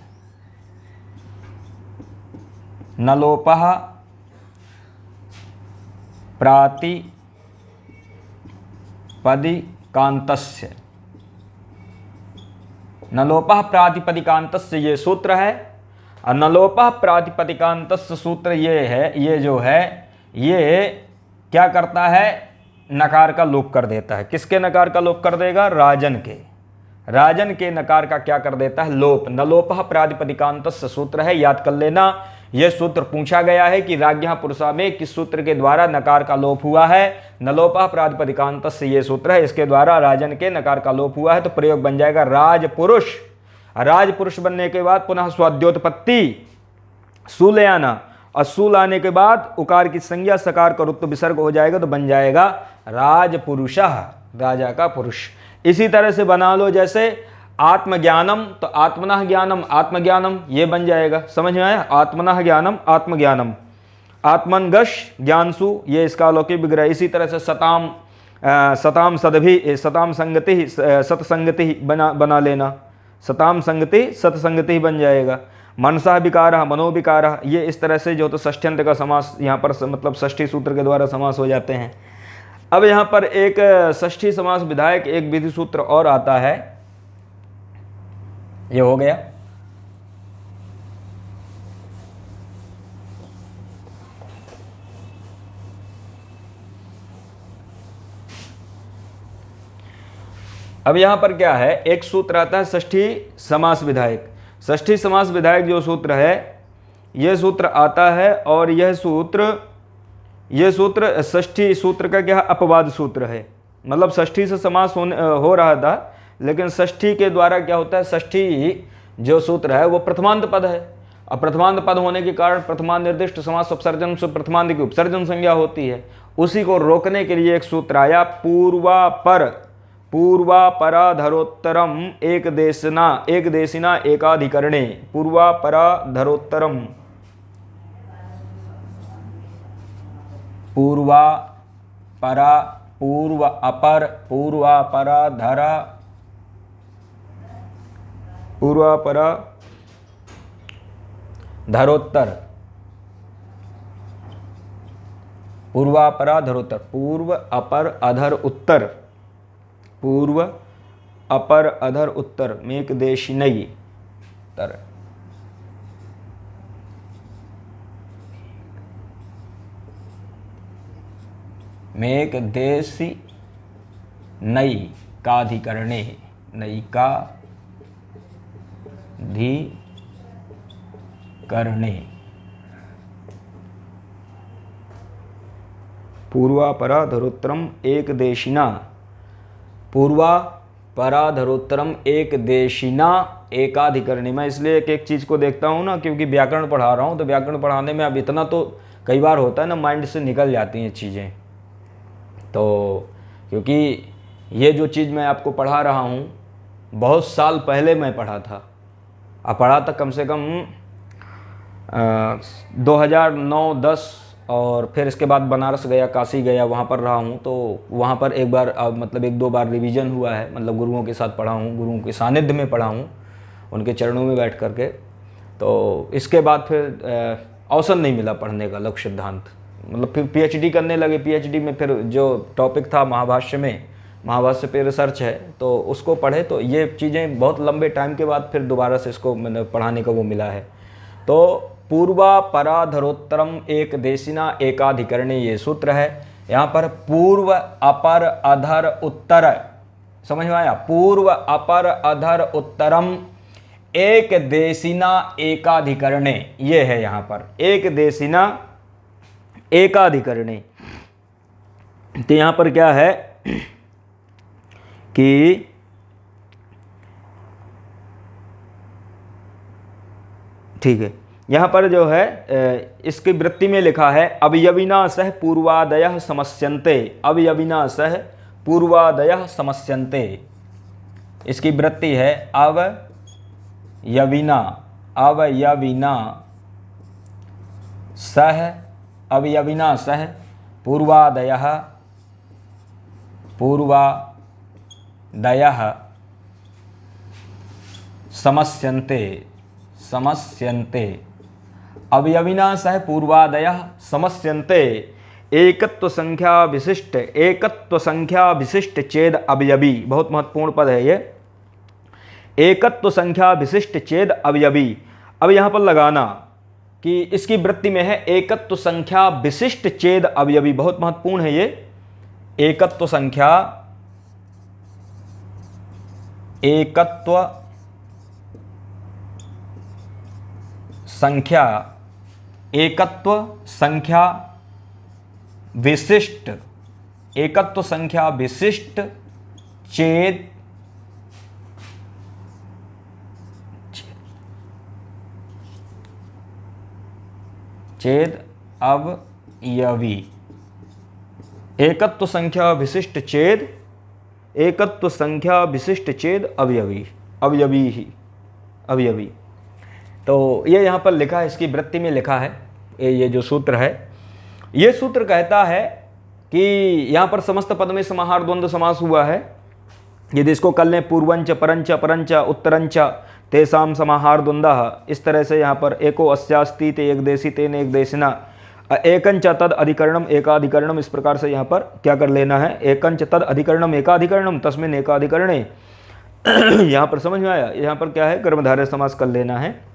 नलोपः प्रातिपदिकान्तस्य, नलोपः प्रातिपदिकान्तस्य ये सूत्र है। और नलोपः प्रातिपदिकान्तस्य सूत्र ये है, ये जो है ये क्या करता है, नकार का लोप कर देता है। किसके नकार का लोप कर देगा, राजन के। राजन के नकार का क्या कर देता है, लोप। नलोपः प्रातिपदिकान्तस्य सूत्र है, याद कर लेना। यह सूत्र पूछा गया है कि राज्ञः पुरुषा में किस सूत्र के द्वारा नकार का लोप हुआ है। नलोपः प्रातिपदिकान्तस्य ये सूत्र है, इसके द्वारा राजन के नकार का लोप हुआ है। तो प्रयोग बन जाएगा राजपुरुष। राजपुरुष बनने के बाद पुनः स्वाद्योत्पत्ति सु ले आना, और सु लाने के बाद उकार की संज्ञा सकार का रुत्व विसर्ग हो जाएगा, तो बन जाएगा राजपुरुषः, राजा का पुरुष। इसी तरह से बना लो जैसे आत्मज्ञानम, तो आत्मनः ज्ञानम, आत्मज्ञानम ये बन जाएगा। समझ में आया, आत्मनः ज्ञानम आत्मज्ञानम। आत्मनगश ज्ञानसु, ये इसका अलौकिक विग्रह। इसी तरह से सताम सदभि, सताम संगति सतसंगति बना लेना। सताम संगति सतसंगति बन जाएगा। मनसा विकारः मनोविकारः, ये इस तरह से जो तो षष्ठ्यंत का समास यहाँ पर मतलब षष्ठी सूत्र के द्वारा समास हो जाते हैं। अब यहाँ पर एक षष्ठी समास विधायक एक विधि सूत्र और आता है, ये हो गया। अब यहां पर क्या है, एक सूत्र आता है षष्ठी समास विधायक। षष्ठी समास विधायक जो सूत्र है, यह सूत्र आता है, और यह सूत्र षष्ठी सूत्र का क्या अपवाद सूत्र है। मतलब षष्ठी से समास हो रहा था, लेकिन षष्ठी के द्वारा क्या होता है, षष्ठी जो सूत्र है वो प्रथमांत पद है, और प्रथमांत पद होने के कारण प्रथमांत निर्दिष्ट समास उपसर्जन से प्रथमांत की उपसर्जन संज्ञा होती है। उसी को रोकने के लिए एक सूत्र आया, पूर्वापराधरोत्तरम एक देशिना एकाधिकरणे। पूर्वापराधरोत्तरम, पूर्वापराधरोत्तर, पूर्व अपर अधर उत्तर, पूर्व अपर अधर उत्तर मेकदेशिनई तर। मेकदेशी नई काधिकरणे, अधिकरणे पूर्वापराधरोत्तरम एकदेशिना पूर्वापराधरोत्तरम एकदेशिना एकाधिकरणी। मैं इसलिए एक चीज़ को देखता हूँ ना, क्योंकि व्याकरण पढ़ा रहा हूँ, तो व्याकरण पढ़ाने में अब इतना तो कई बार होता है ना, माइंड से निकल जाती हैं चीज़ें। तो क्योंकि ये जो चीज़ मैं आपको पढ़ा रहा हूँ बहुत साल पहले मैं पढ़ा था, अब पढ़ा था कम से कम 2009-10, और फिर इसके बाद बनारस गया, काशी गया, वहाँ पर रहा हूँ। तो वहाँ पर एक बार मतलब 1-2 बार रिवीजन हुआ है, मतलब गुरुओं के साथ पढ़ा हूँ, गुरुओं के सानिध्य में पढ़ा हूँ, उनके चरणों में बैठ करके। तो इसके बाद फिर अवसर नहीं मिला पढ़ने का लघु सिद्धांत, मतलब फिर पीएचडी करने लगे। पीएचडी में फिर जो टॉपिक था महाभाष्य में, महाभाष्य पे रिसर्च है, तो उसको पढ़े। तो ये चीज़ें बहुत लंबे टाइम के बाद फिर दोबारा से इसको मैंने पढ़ाने का वो मिला है। तो पूर्वापराधरोत्तरम एकदेशिना एकाधिकरणी ये सूत्र है। यहाँ पर पूर्व अपर अधर उत्तर, समझ में आया? पूर्व अपर अधर उत्तरम एकदेशिना एकाधिकरणे, ये है यहाँ पर एकदेशिना एकाधिकरणे। तो यहाँ पर क्या है कि ठीक है, यहाँ पर जो है इसकी वृत्ति में लिखा है अवयविना सह पूर्वादयः समस्यन्ते, अवयविना सह पूर्वादयः समस्यन्ते। इसकी वृत्ति है अवयविना सह पूर्वादयः समस्यन्ते। अवयविना सह पूर्वादयः समस्यन्ते एकत्व संख्या विशिष्ट चेद अवयवी। बहुत महत्वपूर्ण पद है ये, एकत्व संख्या विशिष्ट चेद अवयवी। अब यहाँ पर लगाना कि इसकी वृत्ति में है एकत्व संख्या विशिष्ट चेद अवयवी, बहुत महत्वपूर्ण है ये। एकत्व संख्या विशिष्ट चेद अवयवी। एकत्व संख्या विशिष्ट चेद अवयवी। तो ये यहाँ पर लिखा है, इसकी वृत्ति में लिखा है, ये जो सूत्र है, ये सूत्र कहता है कि यहाँ पर समस्त पद में समाहार द्वंद्व समास हुआ है। यदि इसको कर लें पूर्वंच परंच अपरंच उत्तरंच तेसाम समाहार द्वंद्वः, इस तरह से यहाँ पर एको अस्यास्ति ते एकदेशी तेन एकदेशिना एकंच तद अधिकरणम एकाधिकरणम, इस प्रकार से यहाँ पर क्या कर लेना है, एकंच तद अधिकरणम एकाधिकरणम तस्मिन् एकाधिकरणे। यहाँ पर समझ में आया? यहाँ पर क्या है, कर्मधारय समास कर लेना है।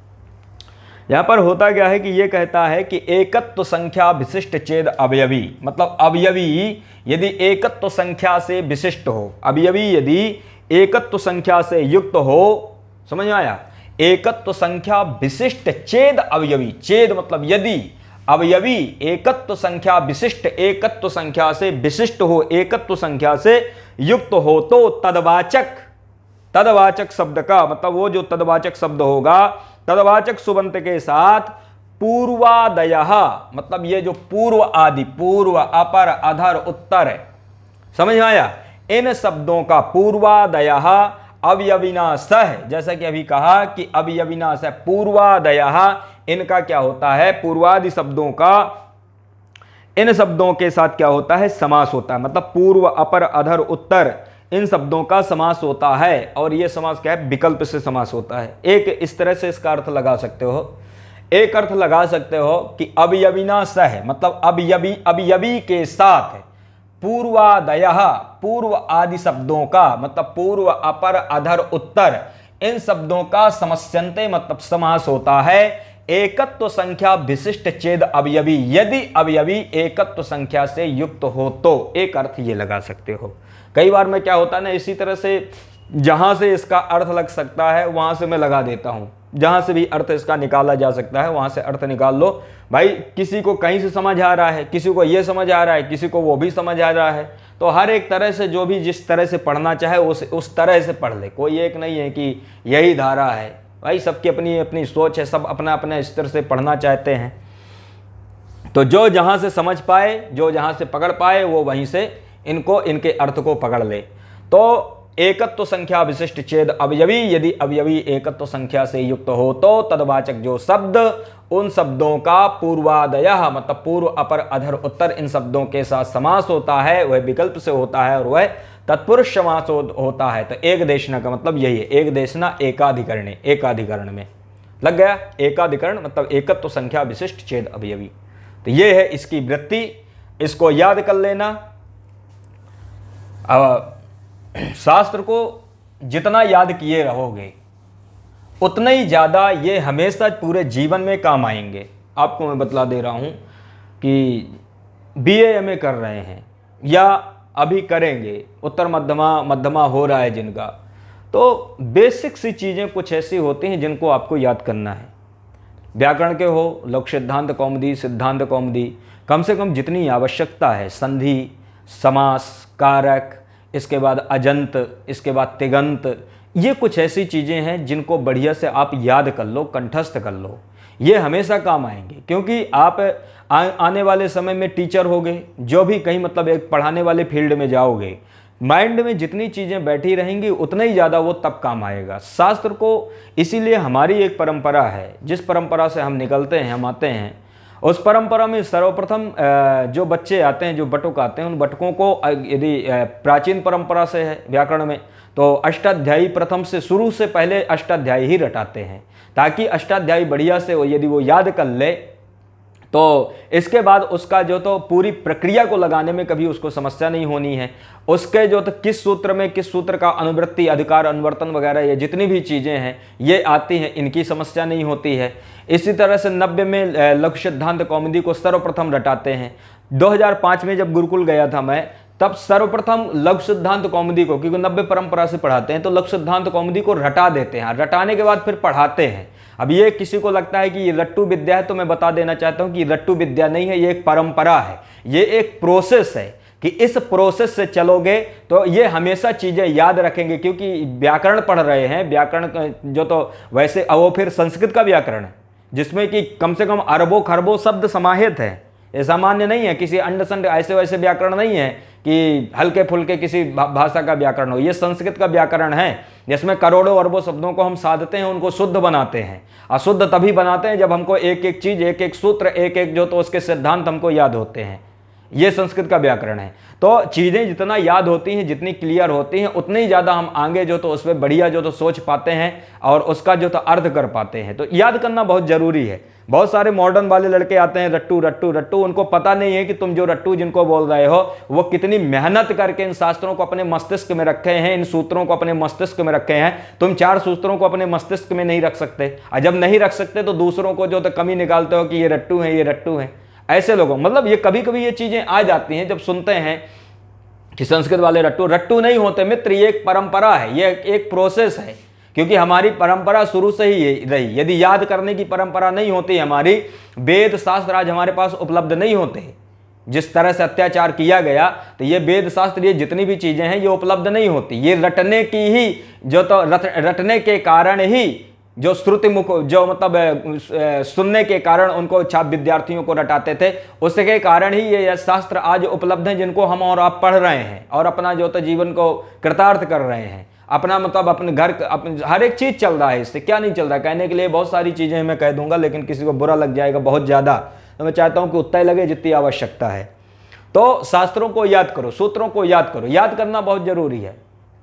यहाँ पर होता क्या है कि ये कहता है कि एकत्व संख्या विशिष्ट चेद अवयवी, मतलब अवयवी यदि एकत्व संख्या से विशिष्ट हो, अवयवी यदि एकत्व संख्या से युक्त हो, समझ में आया? एकत्व संख्या विशिष्ट चेद अवयवी, चेद मतलब यदि अवयवी एकत्व संख्या विशिष्ट, एकत्व संख्या से विशिष्ट हो, एकत्व संख्या से युक्त हो, तो तदवाचक शब्द का मतलब वो जो तदवाचक शब्द होगा, तदवाचक सुबंत के साथ पूर्वादयः, मतलब ये जो पूर्व आदि, पूर्व अपर अधर उत्तर, समझ में आया? इन शब्दों का पूर्वादयः अवयविना सह, जैसा कि अभी कहा कि अवयविना सह पूर्वादयः, इनका क्या होता है, पूर्वादि शब्दों का इन शब्दों के साथ क्या होता है, समास होता है। मतलब पूर्व अपर अधर उत्तर इन शब्दों का समास होता है, और ये समास क्या है, विकल्प से समास होता है। एक इस तरह से इसका अर्थ लगा सकते हो, एक अर्थ लगा सकते हो कि अवयविना सह मतलब अवयवी के साथ पूर्वादयः, पूर्व आदि शब्दों का मतलब पूर्व अपर अधर उत्तर इन शब्दों का समस्यन्ते मतलब समास होता है एकत्व संख्या विशिष्ट चेद अवयवी, यदि अवयवी एकत्व संख्या से युक्त हो तो। एक अर्थ ये लगा सकते हो। कई बार में क्या होता है ना, इसी तरह से जहां से इसका अर्थ लग सकता है वहां से मैं लगा देता हूं, जहाँ से भी अर्थ इसका निकाला जा सकता है वहाँ से अर्थ निकाल लो भाई। किसी को कहीं से समझ आ रहा है, किसी को ये समझ आ रहा है, किसी को वो भी समझ आ रहा है। तो हर एक तरह से जो भी जिस तरह से पढ़ना चाहे उस तरह से पढ़ ले। कोई एक नहीं है कि यही धारा है भाई, सबकी अपनी अपनी सोच है, सब अपना अपना स्तर से पढ़ना चाहते हैं। तो जो जहाँ से समझ पाए, जो जहाँ से पकड़ पाए, वो वहीं से इनके अर्थ को पकड़ ले। तो एकत्व संख्या विशिष्ट छेद अवयवी, यदि अवयवी एकत्व संख्या से युक्त हो तो तदवाचक जो शब्द उन शब्दों का पूर्वादयः मतलब पूर्व अपर अधर उत्तर इन शब्दों के साथ समास होता है वह विकल्प से होता है और वह तत्पुरुष समास होता है। तो एक देशना का मतलब यही है, एक देशना एकाधिकरणे, एकाधिकरण में लग गया। एकाधिकरण मतलब एकत्व संख्या विशिष्ट छेद अवयवी। तो ये है इसकी वृत्ति, इसको याद कर लेना। शास्त्र को जितना याद किए रहोगे उतना ही ज़्यादा ये हमेशा पूरे जीवन में काम आएंगे। आपको मैं बतला दे रहा हूँ कि BA MA कर रहे हैं या अभी करेंगे, उत्तर मध्यमा हो रहा है जिनका, तो बेसिक सी चीज़ें कुछ ऐसी होती हैं जिनको आपको याद करना है। व्याकरण के हो, लोक सिद्धांत कौमुदी, सिद्धांत कौमुदी, कम से कम जितनी आवश्यकता है, संधि, समास, कारक, इसके बाद अजंत, इसके बाद तिगंत, ये कुछ ऐसी चीज़ें हैं जिनको बढ़िया से आप याद कर लो, कंठस्थ कर लो। ये हमेशा काम आएंगे क्योंकि आप आने वाले समय में टीचर होगे, जो भी कहीं मतलब एक पढ़ाने वाले फील्ड में जाओगे, माइंड में जितनी चीज़ें बैठी रहेंगी उतना ही ज़्यादा वो तब काम आएगा। शास्त्र को इसीलिए हमारी एक परंपरा है, जिस परंपरा से हम निकलते हैं, हम आते हैं, उस परंपरा में सर्वप्रथम जो बच्चे आते हैं, जो बटुक आते हैं, उन बटुकों को यदि प्राचीन परंपरा से है व्याकरण में तो अष्टाध्यायी प्रथम से शुरू से पहले अष्टाध्यायी ही रटाते हैं, ताकि अष्टाध्यायी बढ़िया से यदि वो याद कर ले तो इसके बाद उसका जो तो पूरी प्रक्रिया को लगाने में कभी उसको समस्या नहीं होनी है। उसके जो तो किस सूत्र में किस सूत्र का अनुवृत्ति, अधिकार, अनुवर्तन वगैरह ये जितनी भी चीज़ें हैं ये आती हैं, इनकी समस्या नहीं होती है। इसी तरह से 90 में लघु सिद्धांत कौमुदी को सर्वप्रथम रटाते हैं। 2005 में जब गुरुकुल गया था मैं, तब सर्वप्रथम लघु सिद्धांत कौमुदी को, क्योंकि 90 परंपरा से पढ़ाते हैं, तो लघु सिद्धांत कौमुदी को रटा देते हैं। रटाने के बाद फिर पढ़ाते हैं। अब ये किसी को लगता है कि ये रट्टू विद्या है, तो मैं बता देना चाहता हूँ कि रट्टू विद्या नहीं है, ये एक परंपरा है, ये एक प्रोसेस है कि इस प्रोसेस से चलोगे तो ये हमेशा चीज़ें याद रखेंगे। क्योंकि व्याकरण पढ़ रहे हैं, व्याकरण जो तो वैसे वो फिर संस्कृत का व्याकरण है जिसमें कि कम से कम अरबों खरबों शब्द समाहित है। ये सामान्य नहीं है, किसी अंड संड ऐसे वैसे व्याकरण नहीं है कि हल्के फुल्के किसी भाषा का व्याकरण हो। ये संस्कृत का व्याकरण है जिसमें करोड़ों अरबों शब्दों को हम साधते हैं, उनको शुद्ध बनाते हैं। अशुद्ध तभी बनाते हैं जब हमको एक एक चीज़, एक एक सूत्र, एक एक जो तो उसके सिद्धांत हमको याद होते हैं। ये संस्कृत का व्याकरण है। तो चीज़ें जितना याद होती हैं, जितनी क्लियर होती हैं, उतनी ज़्यादा हम आगे जो तो उस पर बढ़िया जो तो सोच पाते हैं और उसका जो तो अर्थ कर पाते हैं। तो याद करना बहुत ज़रूरी है। बहुत सारे मॉडर्न वाले लड़के आते हैं रट्टू रट्टू रट्टू, उनको पता नहीं है कि तुम जो रट्टू जिनको बोल रहे हो वो कितनी मेहनत करके इन शास्त्रों को अपने मस्तिष्क में रखे हैं, इन सूत्रों को अपने मस्तिष्क में रखे हैं। तुम 4 सूत्रों को अपने मस्तिष्क में नहीं रख सकते, और जब नहीं रख सकते तो दूसरों को जो तो कमी निकालते हो कि ये रट्टू है, ये रट्टू है। ऐसे लोगों मतलब ये कभी कभी ये चीज़ें आ जाती हैं जब सुनते हैं कि संस्कृत वाले रट्टू। रट्टू नहीं होते मित्र, ये एक परंपरा है, ये एक प्रोसेस है। क्योंकि हमारी परंपरा शुरू से ही रही। यदि याद करने की परंपरा नहीं होती, हमारी वेद शास्त्र आज हमारे पास उपलब्ध नहीं होते, जिस तरह से अत्याचार किया गया, तो ये वेद शास्त्र, ये जितनी भी चीज़ें हैं ये उपलब्ध नहीं होती। ये रटने की ही जो तो रटने के कारण ही जो श्रुति मुख जो मतलब सुनने के कारण उनको छाप विद्यार्थियों को रटाते थे, उसके कारण ही ये शास्त्र आज उपलब्ध हैं जिनको हम और आप पढ़ रहे हैं और अपना जो तो जीवन को कृतार्थ कर रहे हैं। अपना मतलब अपने घर हर एक चीज़ चल रहा है, इससे क्या नहीं चल रहा है। कहने के लिए बहुत सारी चीज़ें मैं कह दूंगा, लेकिन किसी को बुरा लग जाएगा बहुत ज़्यादा। तो मैं चाहता हूँ कि उतना ही लगे जितनी आवश्यकता है। तो शास्त्रों को याद करो, सूत्रों को याद करो। याद करना बहुत जरूरी है,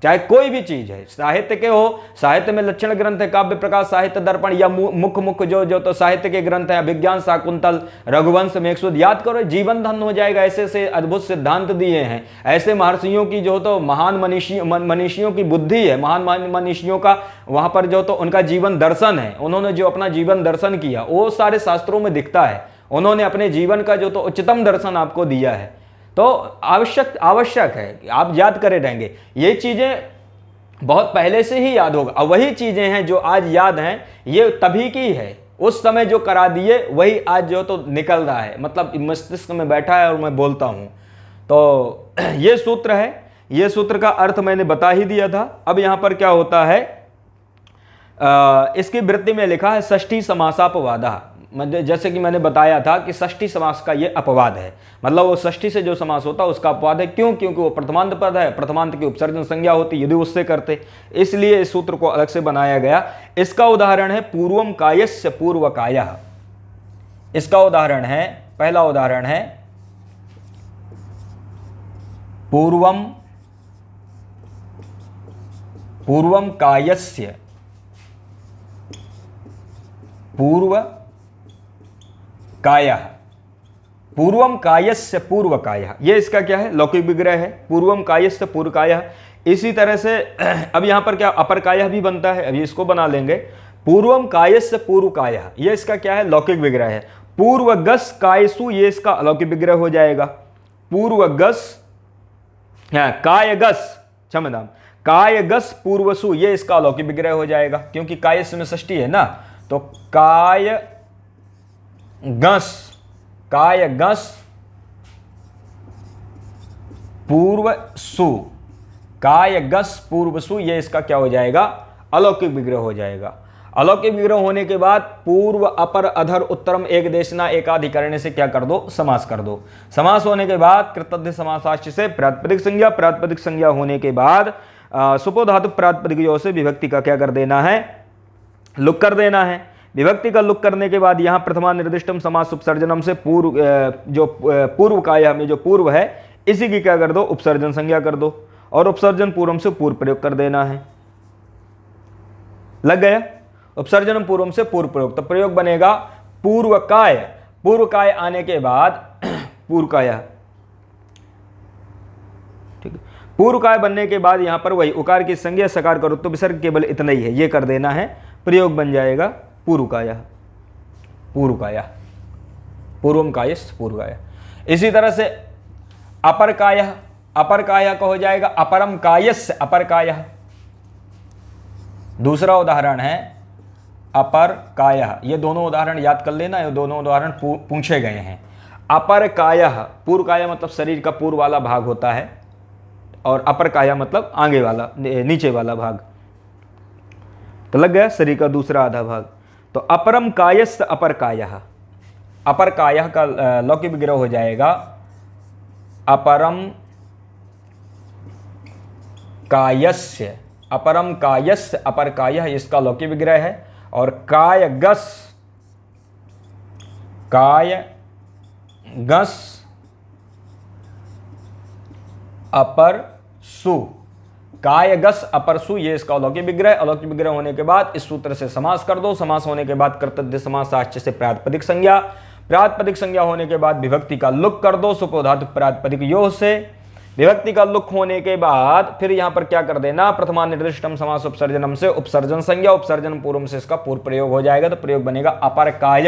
चाहे कोई भी चीज़ है। साहित्य के हो, साहित्य में लक्षण ग्रंथ है, काव्य प्रकाश, साहित्य दर्पण, या मुख्य जो तो साहित्य के ग्रंथ हैं, अभिज्ञान शाकुंतल, रघुवंश, मेघसूद, याद करो, जीवन धन हो जाएगा। ऐसे से अद्भुत सिद्धांत दिए हैं। ऐसे महर्षियों की जो तो महान मनीषियों की बुद्धि है, महान मनीषियों का वहाँ पर जो तो उनका जीवन दर्शन है, उन्होंने जो अपना जीवन दर्शन किया वो सारे शास्त्रों में दिखता है। उन्होंने अपने जीवन का जो तो उच्चतम दर्शन आपको दिया है। तो आवश्यक है कि आप याद करे रहेंगे। ये चीज़ें बहुत पहले से ही याद होगा। अब वही चीजें हैं जो आज याद हैं, ये तभी की है, उस समय जो करा दिए वही आज जो तो निकल रहा है, मतलब मस्तिष्क में बैठा है और मैं बोलता हूं। तो ये सूत्र है, ये सूत्र का अर्थ मैंने बता ही दिया था। अब यहां पर क्या होता है, इसकी वृत्ति में लिखा है षष्ठी समासापवादा। जैसे कि मैंने बताया था कि षष्ठी समास का ये अपवाद है, मतलब वो षष्ठी से जो समास होता है उसका अपवाद है। क्यों? क्योंकि वो प्रथमांत पद है, प्रथमांत की उपसर्जन संज्ञा होती यदि उससे करते, इसलिए इस सूत्र को अलग से बनाया गया। इसका उदाहरण है पूर्वम कायस्य पूर्वकायः। इसका उदाहरण है, पहला उदाहरण है पूर्वम कायस्य पूर्व कायः। पूर्वम कायस्य पूर्व कायः, ये इसका क्या है, लौकिक विग्रह है। पूर्वम कायस्य पूर्व कायः। इसी तरह से अब यहां पर क्या अपर कायः भी बनता है, अभी इसको बना लेंगे। पूर्वम कायस्य पूर्व कायः, ये इसका क्या है, लौकिक विग्रह है। पूर्वगस कायसु, ये इसका अलौकिक विग्रह हो जाएगा। पूर्वगस कायगस, क्षमदान, कायगस पूर्वसु, ये इसका अलौकिक विग्रह हो जाएगा, क्योंकि कायस में षष्ठी है ना। तो कायगस पूर्वसु, कायगस पूर्वसु, ये इसका क्या हो जाएगा, अलौकिक विग्रह हो जाएगा। अलौकिक विग्रह होने के बाद पूर्व अपर अधर उत्तरम एक देशना एकाधिकरण्य से क्या कर दो, समास कर दो। समास होने के बाद कृतज्ञ समासाश्च से प्रातिपदिक संज्ञा, प्रातिपदिक संज्ञा होने के बाद सुपो धातु प्रातिपदिक यो से विभक्ति का क्या कर देना है, लुक कर देना है। विभक्ति का लुक करने के बाद यहां प्रथमा निर्दिष्टम समास उपसर्जनम से पूर्व, जो पूर्व काया में जो पूर्व है इसी की क्या कर दो, उपसर्जन संज्ञा कर दो, और उपसर्जन पूर्वम से पूर्व प्रयोग कर देना है। लग गया, उपसर्जन पूर्वम से पूर्व प्रयोग, तो प्रयोग बनेगा पूर्व काय। पूर्व काय आने के बाद पूर्व काया, ठीक है। पूर्व काय बनने के बाद यहां पर वही उकार की संज्ञा सकार करो तो विसर्ग केवल इतना ही है, ये कर देना है। प्रयोग बन जाएगा पूर्व काया, पूर्व काया, पूर्वम कायस पूर्व काया। इसी तरह से अपर काया, अपर काया का हो जाएगा अपरम कायस अपर काया। दूसरा उदाहरण है अपर काया, ये दोनों उदाहरण याद कर लेना, ये दोनों उदाहरण पूछे गए हैं। अपर काया, पूर्व काया मतलब शरीर का पूर्व वाला भाग होता है, और अपर काया मतलब आगे वाला, नीचे वाला भाग। तो लग गया शरीर का दूसरा आधा भाग। तो अपरम कायस्य अपर कायः, अपर कायः का लौकिक विग्रह हो जाएगा अपरम कायस्य, अपरम कायस्य अपर कायः, इसका लौकिक विग्रह है। और कायगस, कायगस अपर सु, कायगस अपर सु, ये इसका अलौकिक विग्रह। अलौकिक विग्रह होने के बाद इस सूत्र से समास कर दो। समास होने के बाद कर्तव्य समासाश्च से प्रातिपदिक संज्ञा, प्रातिपदिक संज्ञा होने के बाद विभक्ति का लुक कर दो सुपो धातु प्रातिपदिक यो से। विभक्ति का लुक होने के बाद फिर यहां पर क्या कर देना, प्रथमा निर्दिष्टम समास उपसर्जनम से उपसर्जन संज्ञा, उपसर्जन पूर्वम से इसका पूर्व प्रयोग हो जाएगा, तो प्रयोग बनेगा अपर काय।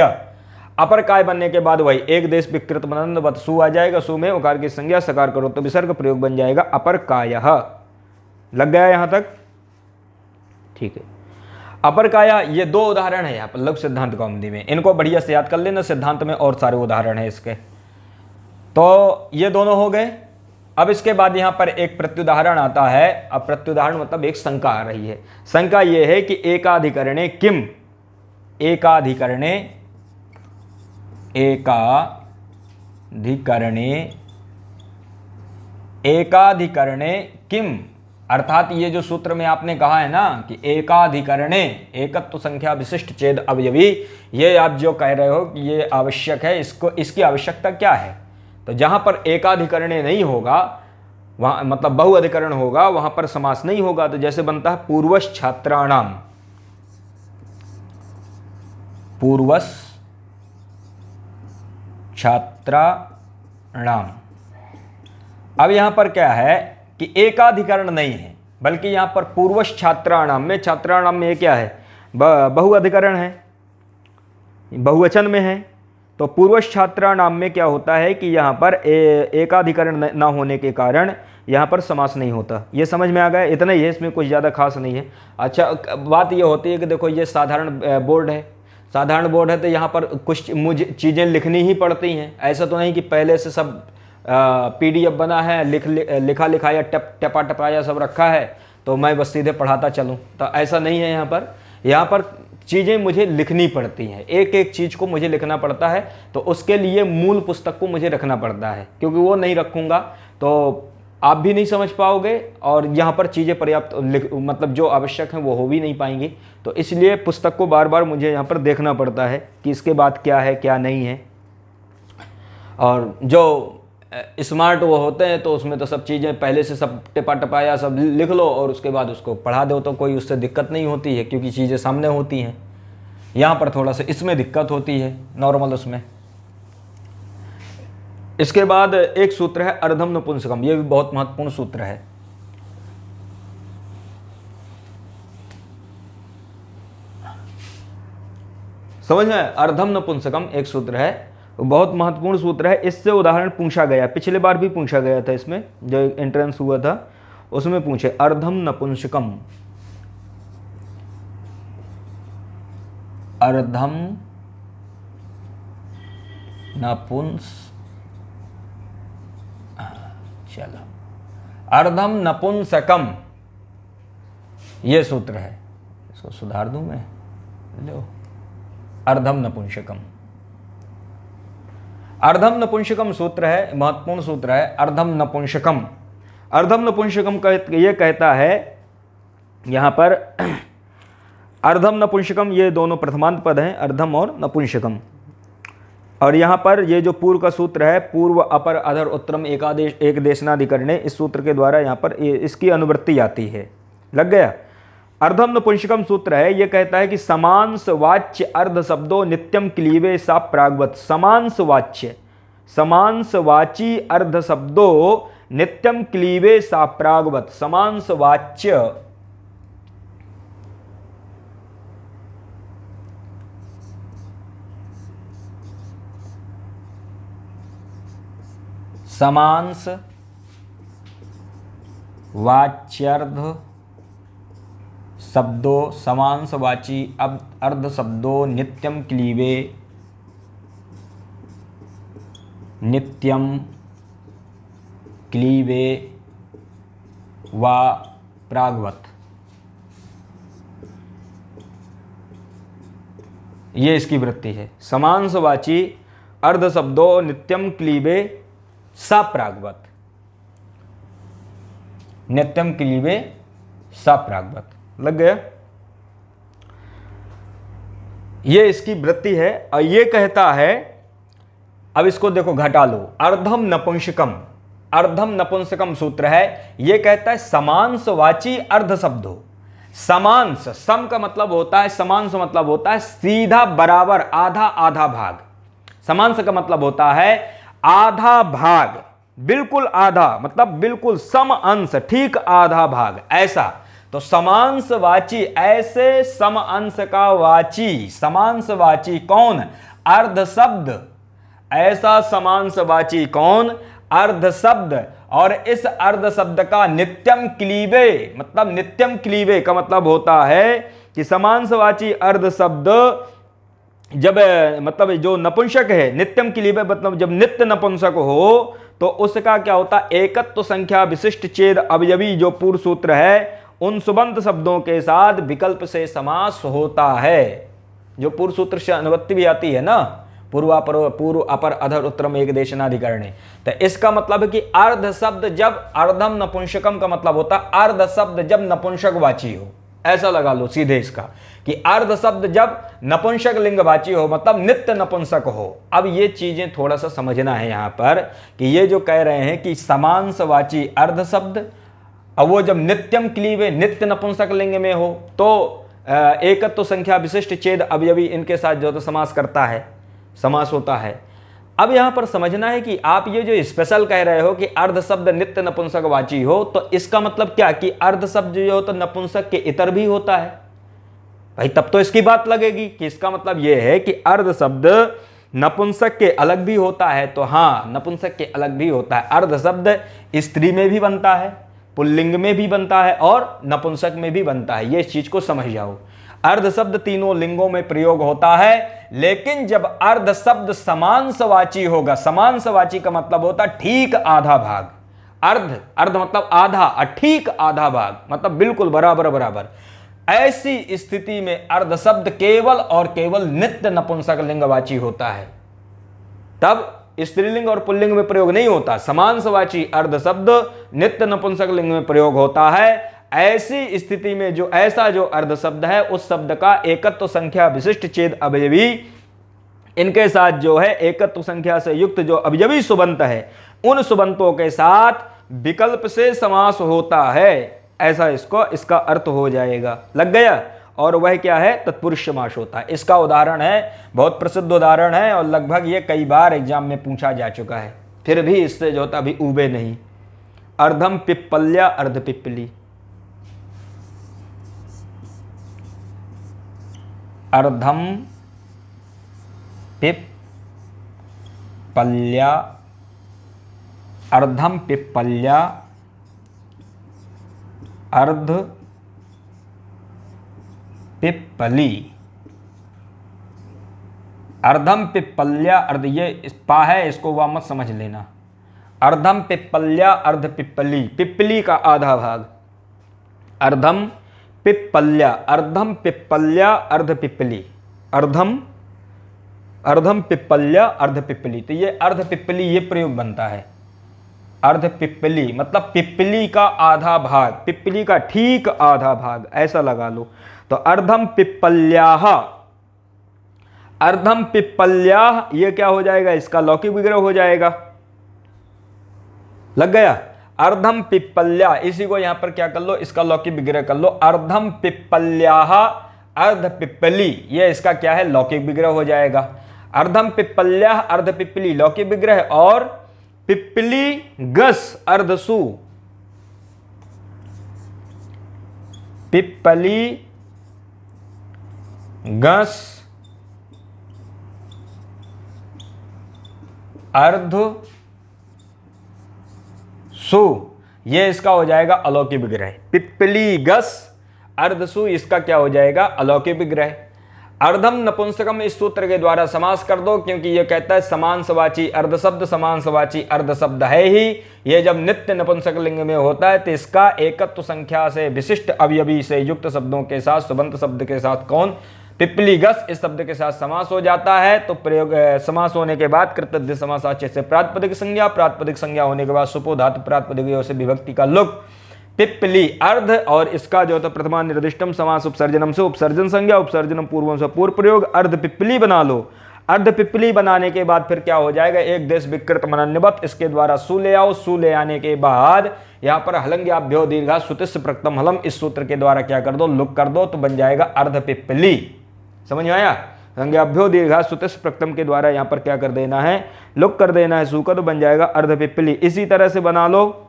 अपर काय बनने के बाद वही एक देश विकृत मनंद सु आ जाएगा, सु में उकार की संज्ञा सकार करो तो विसर्ग, प्रयोग बन जाएगा अपर कायः। लग गया यहां तक, ठीक है। अपर काया, ये दो उदाहरण है यहाँ पर लघु सिद्धांत कौमुदी में, इनको बढ़िया से याद कर लेना, सिद्धांत में और सारे उदाहरण है इसके। तो ये दोनों हो गए। अब इसके बाद यहां पर एक प्रत्युदाहरण आता है। अब प्रत्युदाहरण मतलब एक शंका आ रही है। शंका ये है कि एकाधिकरणे किम, एकाधिकरणे, एकाधिकरणे, एकाधिकरणे किम, अर्थात ये जो सूत्र में आपने कहा है ना कि एकाधिकरणे, एकत्व संख्या विशिष्ट छेद अवयवी, ये आप जो कह रहे हो कि ये आवश्यक है, इसको, इसकी आवश्यकता क्या है। तो जहां पर एकाधिकरणे नहीं होगा, वहां मतलब बहुअधिकरण होगा, वहां पर समास नहीं होगा। तो जैसे बनता है पूर्वश छात्राणाम, पूर्वश छात्राणाम। अब यहां पर क्या है कि एकाधिकरण नहीं है, बल्कि यहां पर पूर्वश छात्राणाम में, छात्राणाम में क्या है, बहुअधिकरण है, बहुवचन में है। तो पूर्वश छात्राणाम में क्या होता है कि यहाँ पर एकाधिकरण न होने के कारण यहाँ पर समास नहीं होता। ये समझ में आ गया, इतना ही है, इसमें कुछ ज़्यादा खास नहीं है। अच्छा, बात ये होती है कि देखो ये साधारण बोर्ड है, साधारण बोर्ड है तो यहाँ पर कुछ मुझे चीज़ें लिखनी ही पड़ती हैं। ऐसा तो नहीं कि पहले से सब PDF बना है, लिखा लिखाया टपा टपाया सब रखा है तो मैं बस सीधे पढ़ाता चलूँ, तो ऐसा नहीं है। यहाँ पर चीज़ें मुझे लिखनी पड़ती हैं, एक एक चीज़ को मुझे लिखना पड़ता है। तो उसके लिए मूल पुस्तक को मुझे रखना पड़ता है, क्योंकि वो नहीं रखूँगा तो आप भी नहीं समझ पाओगे और यहाँ पर चीज़ें पर्याप्त मतलब जो आवश्यक हैं वो हो भी नहीं पाएंगी। तो इसलिए पुस्तक को बार बार मुझे यहाँ पर देखना पड़ता है कि इसके बाद क्या है क्या नहीं है। और जो स्मार्ट वो होते हैं तो उसमें तो सब चीज़ें पहले से सब टिपा टपाया सब लिख लो और उसके बाद उसको पढ़ा दो, तो कोई उससे दिक्कत नहीं होती है, क्योंकि चीज़ें सामने होती हैं। यहाँ पर थोड़ा सा इसमें दिक्कत होती है नॉर्मल उसमें। इसके बाद एक सूत्र है अर्धम नपुंसकम, ये भी बहुत महत्वपूर्ण सूत्र है। समझ में, अर्धम नपुंसकम एक सूत्र है, बहुत महत्वपूर्ण सूत्र है। इससे उदाहरण पूछा गया, पिछले बार भी पूछा गया था, इसमें जो एंट्रेंस हुआ था उसमें पूछे अर्धम नपुंसकम, अर्धम नपुंस चलो अर्धम नपुंसकम ये सूत्र है, इसको सुधार दूं मैं, लो अर्धम नपुंसकम। अर्धम नपुंसकम सूत्र है, महत्वपूर्ण सूत्र है अर्धम नपुंसकम। अर्धम नपुंसकम का ये कहता है यहाँ पर अर्धम नपुंसकम, ये दोनों प्रथमांत पद हैं, अर्धम और नपुंसकम। और यहाँ पर ये जो पूर्व का सूत्र है, पूर्व अपर अधर उत्तरम एकादेश एक देशनाधिकरणे, इस सूत्र के द्वारा यहाँ पर इसकी अनुवृत्ति आती है। लग गया। अर्धम नपुंसकम सूत्र है, ये कहता है कि समांस वाच्य अर्ध शब्दों नित्यम क्लीवे सा प्रागवत। समांस वाच्य, समांस वाची अर्ध शब्दों नित्यम क्लीवे सा प्रागवत। समांस वाच्य समांस वाच्यर्ध शब्दों, समांस वाची अर्ध शब्दों नित्यम क्लीवे, नित्यम क्लीवे व प्रागवत, ये इसकी वृत्ति है। समांसवाची अर्ध शब्दों नित्यम क्लीवे सा प्रागवत, नित्यम क्लीवे सा प्रागवत। लग गया। ये इसकी वृत्ति है। और ये कहता है, अब इसको देखो घटा लो, अर्धम नपुंसकम, अर्धम नपुंसकम सूत्र है, ये कहता है समांसवाची अर्ध शब्दों। समांस, सम का मतलब होता है, समांस मतलब होता है सीधा बराबर, आधा आधा भाग। समांस का मतलब होता है आधा भाग, बिल्कुल आधा, मतलब बिल्कुल सम अंश, ठीक आधा भाग, ऐसा। तो समांस वाची, ऐसे सम अंश का वाची, समांस वाची कौन? अर्ध शब्द। ऐसा समांस वाची कौन? अर्ध शब्द। और इस अर्ध शब्द का नित्यम क्लीवे, मतलब नित्यम क्लीवे का मतलब होता है कि समांसवाची अर्ध शब्द जब, मतलब जो नपुंसक है, नित्यम क्लीवे मतलब जब नित्य नपुंसक हो तो उसका क्या होता है? एकत्व संख्या विशिष्ट छेद अवयवी, जो पूर्व सूत्र है, उन सुबंत शब्दों के साथ विकल्प से समास होता है। जो पूर्व सूत्र से अनुवृत्ति भी आती है ना, पूर्व अपर अधर उत्तरम एक देशनाधिकरणे, तो इसका मतलब है कि अर्ध शब्द जब, अर्धम नपुंसकम का मतलब होता है अर्ध शब्द जब नपुंसकवाची हो, ऐसा लगा लो सीधे इसका, कि अर्ध शब्द जब नपुंसक लिंगवाची हो, मतलब नित्य नपुंसक हो। अब ये चीजें थोड़ा सा समझना है यहाँ पर, कि ये जो कह रहे हैं कि समांसवाची अर्ध शब्द, अब वो जब नित्यम क्लीवे, नित्य नपुंसक लिंग में हो, तो एकत्व संख्या विशिष्ट छेद अवयवी, इनके साथ जो तो समास करता है, समास होता है। अब यहां पर समझना है कि आप ये जो स्पेशल कह रहे हो कि अर्ध शब्द नित्य नपुंसक वाची हो, तो इसका मतलब क्या कि अर्ध शब्द जो हो तो नपुंसक के इतर भी होता है भाई, तब तो इसकी बात लगेगी कि इसका मतलब यह है कि अर्ध शब्द नपुंसक के अलग भी होता है, तो हाँ नपुंसक के अलग भी होता है। अर्ध शब्द स्त्री में भी बनता है, पुल्लिंग में भी बनता है और नपुंसक में भी बनता है। ये इस चीज को समझ जाओ। अर्ध शब्द तीनों लिंगों में प्रयोग होता है, लेकिन जब अर्ध शब्द समांसवाची होगा, समांसवाची का मतलब होता है ठीक आधा भाग। अर्ध, अर्ध मतलब आधा, ठीक आधा भाग मतलब बिल्कुल बराबर बराबर। ऐसी स्थिति में अर्ध शब्द केवल और केवल नित्य नपुंसक लिंगवाची होता है, तब स्त्रीलिंग और पुल्लिंग में प्रयोग नहीं होता। समांसवाची अर्ध शब्द नित्य नपुंसक लिंग में प्रयोग होता है। ऐसी स्थिति में जो अर्ध शब्द है, उस शब्द का एकत्व संख्या विशिष्ट छेद अवयवी, इनके साथ जो है एकत्व संख्या से युक्त जो अवयवी सुबंत है, उन सुबंतों के साथ विकल्प से समास होता है। ऐसा इसका अर्थ हो जाएगा। लग गया? और वह क्या है? तत्पुरुष समास होता है। इसका उदाहरण है, बहुत प्रसिद्ध उदाहरण है और लगभग ये कई बार एग्जाम में पूछा जा चुका है, फिर भी इससे जो होता अभी उबे नहीं। अर्धम पिप्पल्या अर्ध पिप्पली, अर्धम पिप्पल्या, अर्धम पिप्पल्या अर्ध पिप्पली, अर्धम पिप्पल्या अर्ध, ये पा है, इसको वह मत समझ लेना। अर्धम पिप्पल्या अर्ध पिप्पली, पिप्पली का आधा भाग। अर्धम पिप्पल्या, अर्धम पिप्पल्या अर्ध पिप्पली, अर्धम पिप्पल्या अर्ध पिप्पली। तो ये अर्ध पिप्पली ये प्रयोग बनता है। अर्ध पिप्पली मतलब पिप्पली का आधा भाग, पिप्पली का ठीक आधा भाग, ऐसा लगा लो। तो अर्धम पिप्पल्याः, अर्धम पिप्पल्याः ये क्या हो जाएगा? इसका लौकिक विग्रह हो जाएगा। लग गया? अर्धम पिप्पल्या, इसी को यहां पर क्या कर लो? इसका लौकिक विग्रह कर लो। अर्धम पिप्पल्याः अर्ध पिप्पली, ये इसका क्या है? लौकिक विग्रह हो जाएगा। अर्धम पिप्पल्याः अर्ध पिप्पली लौकिक विग्रह, और पिप्पली गस अर्धसु, पिप्पली गस अर्ध सु, ये इसका हो जाएगा अलौकिक विग्रह। पिप्पली गस अर्धसु इसका क्या हो जाएगा? अलौकिक विग्रह। अर्धम नपुंसकम इस सूत्र के द्वारा समास कर दो, क्योंकि यह कहता है समांसवाची अर्ध शब्द, समांसवाची अर्ध शब्द है ही। यह जब नित्य नपुंसक लिंग में होता है तो इसका एकत्व संख्या से विशिष्ट अवयवी से युक्त शब्दों के साथ, सुबंत शब्द के साथ कौन? पिप्पली गस इस शब्द के साथ समास हो जाता है। तो प्रयोग समास होने के बाद कृतज्ञ समासाच्य से प्रातिपदिक संज्ञा, प्रातिपदिक संज्ञा होने के बाद सुपो धातु प्रातिपदिक से विभक्ति का लुक, पिप्पली अर्ध, और इसका जो है प्रथमा निर्दिष्टम समास उपसर्जनम से उपसर्जन संज्ञा, उपसर्जनम पूर्वम से पूर्व प्रयोग, अर्ध पिप्पली बना लो। अर्ध पिप्पली बनाने के बाद फिर क्या हो जाएगा? एक देश विकृत मनन्यवत, इसके द्वारा सु ले आओ। सु ले आने के बाद यहाँ पर हलंग्याभ्यो दीर्घा सुतिस्स प्रकृतम हलम, इस सूत्र के द्वारा क्या कर दो? लुक कर दो, तो बन जाएगा अर्ध पिप्पली। समझ में आया? हलंग्याभ्यो दीर्घा सुतिस्स प्रकृतम के द्वारा यहाँ पर क्या कर देना है? लुक कर देना है सु का, तो बन जाएगा अर्ध पिप्पली। इसी तरह से बना लो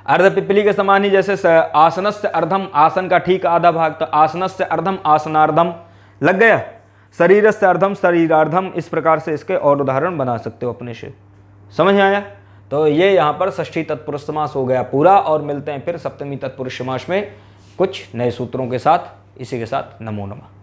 अर्ध पिप्पली के समान ही, जैसे आसनस्य अर्धम, आसन का ठीक आधा भाग, तो आसनस्य अर्धम आसनार्धम। लग गया? शरीरस्य अर्धम शरीरार्धम, इस प्रकार से इसके और उदाहरण बना सकते हो अपने से। समझ में आया? तो ये यहाँ पर षष्ठी तत्पुरुष समास हो गया पूरा, और मिलते हैं फिर सप्तमी तत्पुरुष समास में कुछ नए सूत्रों के साथ। इसी के साथ नमो नमः।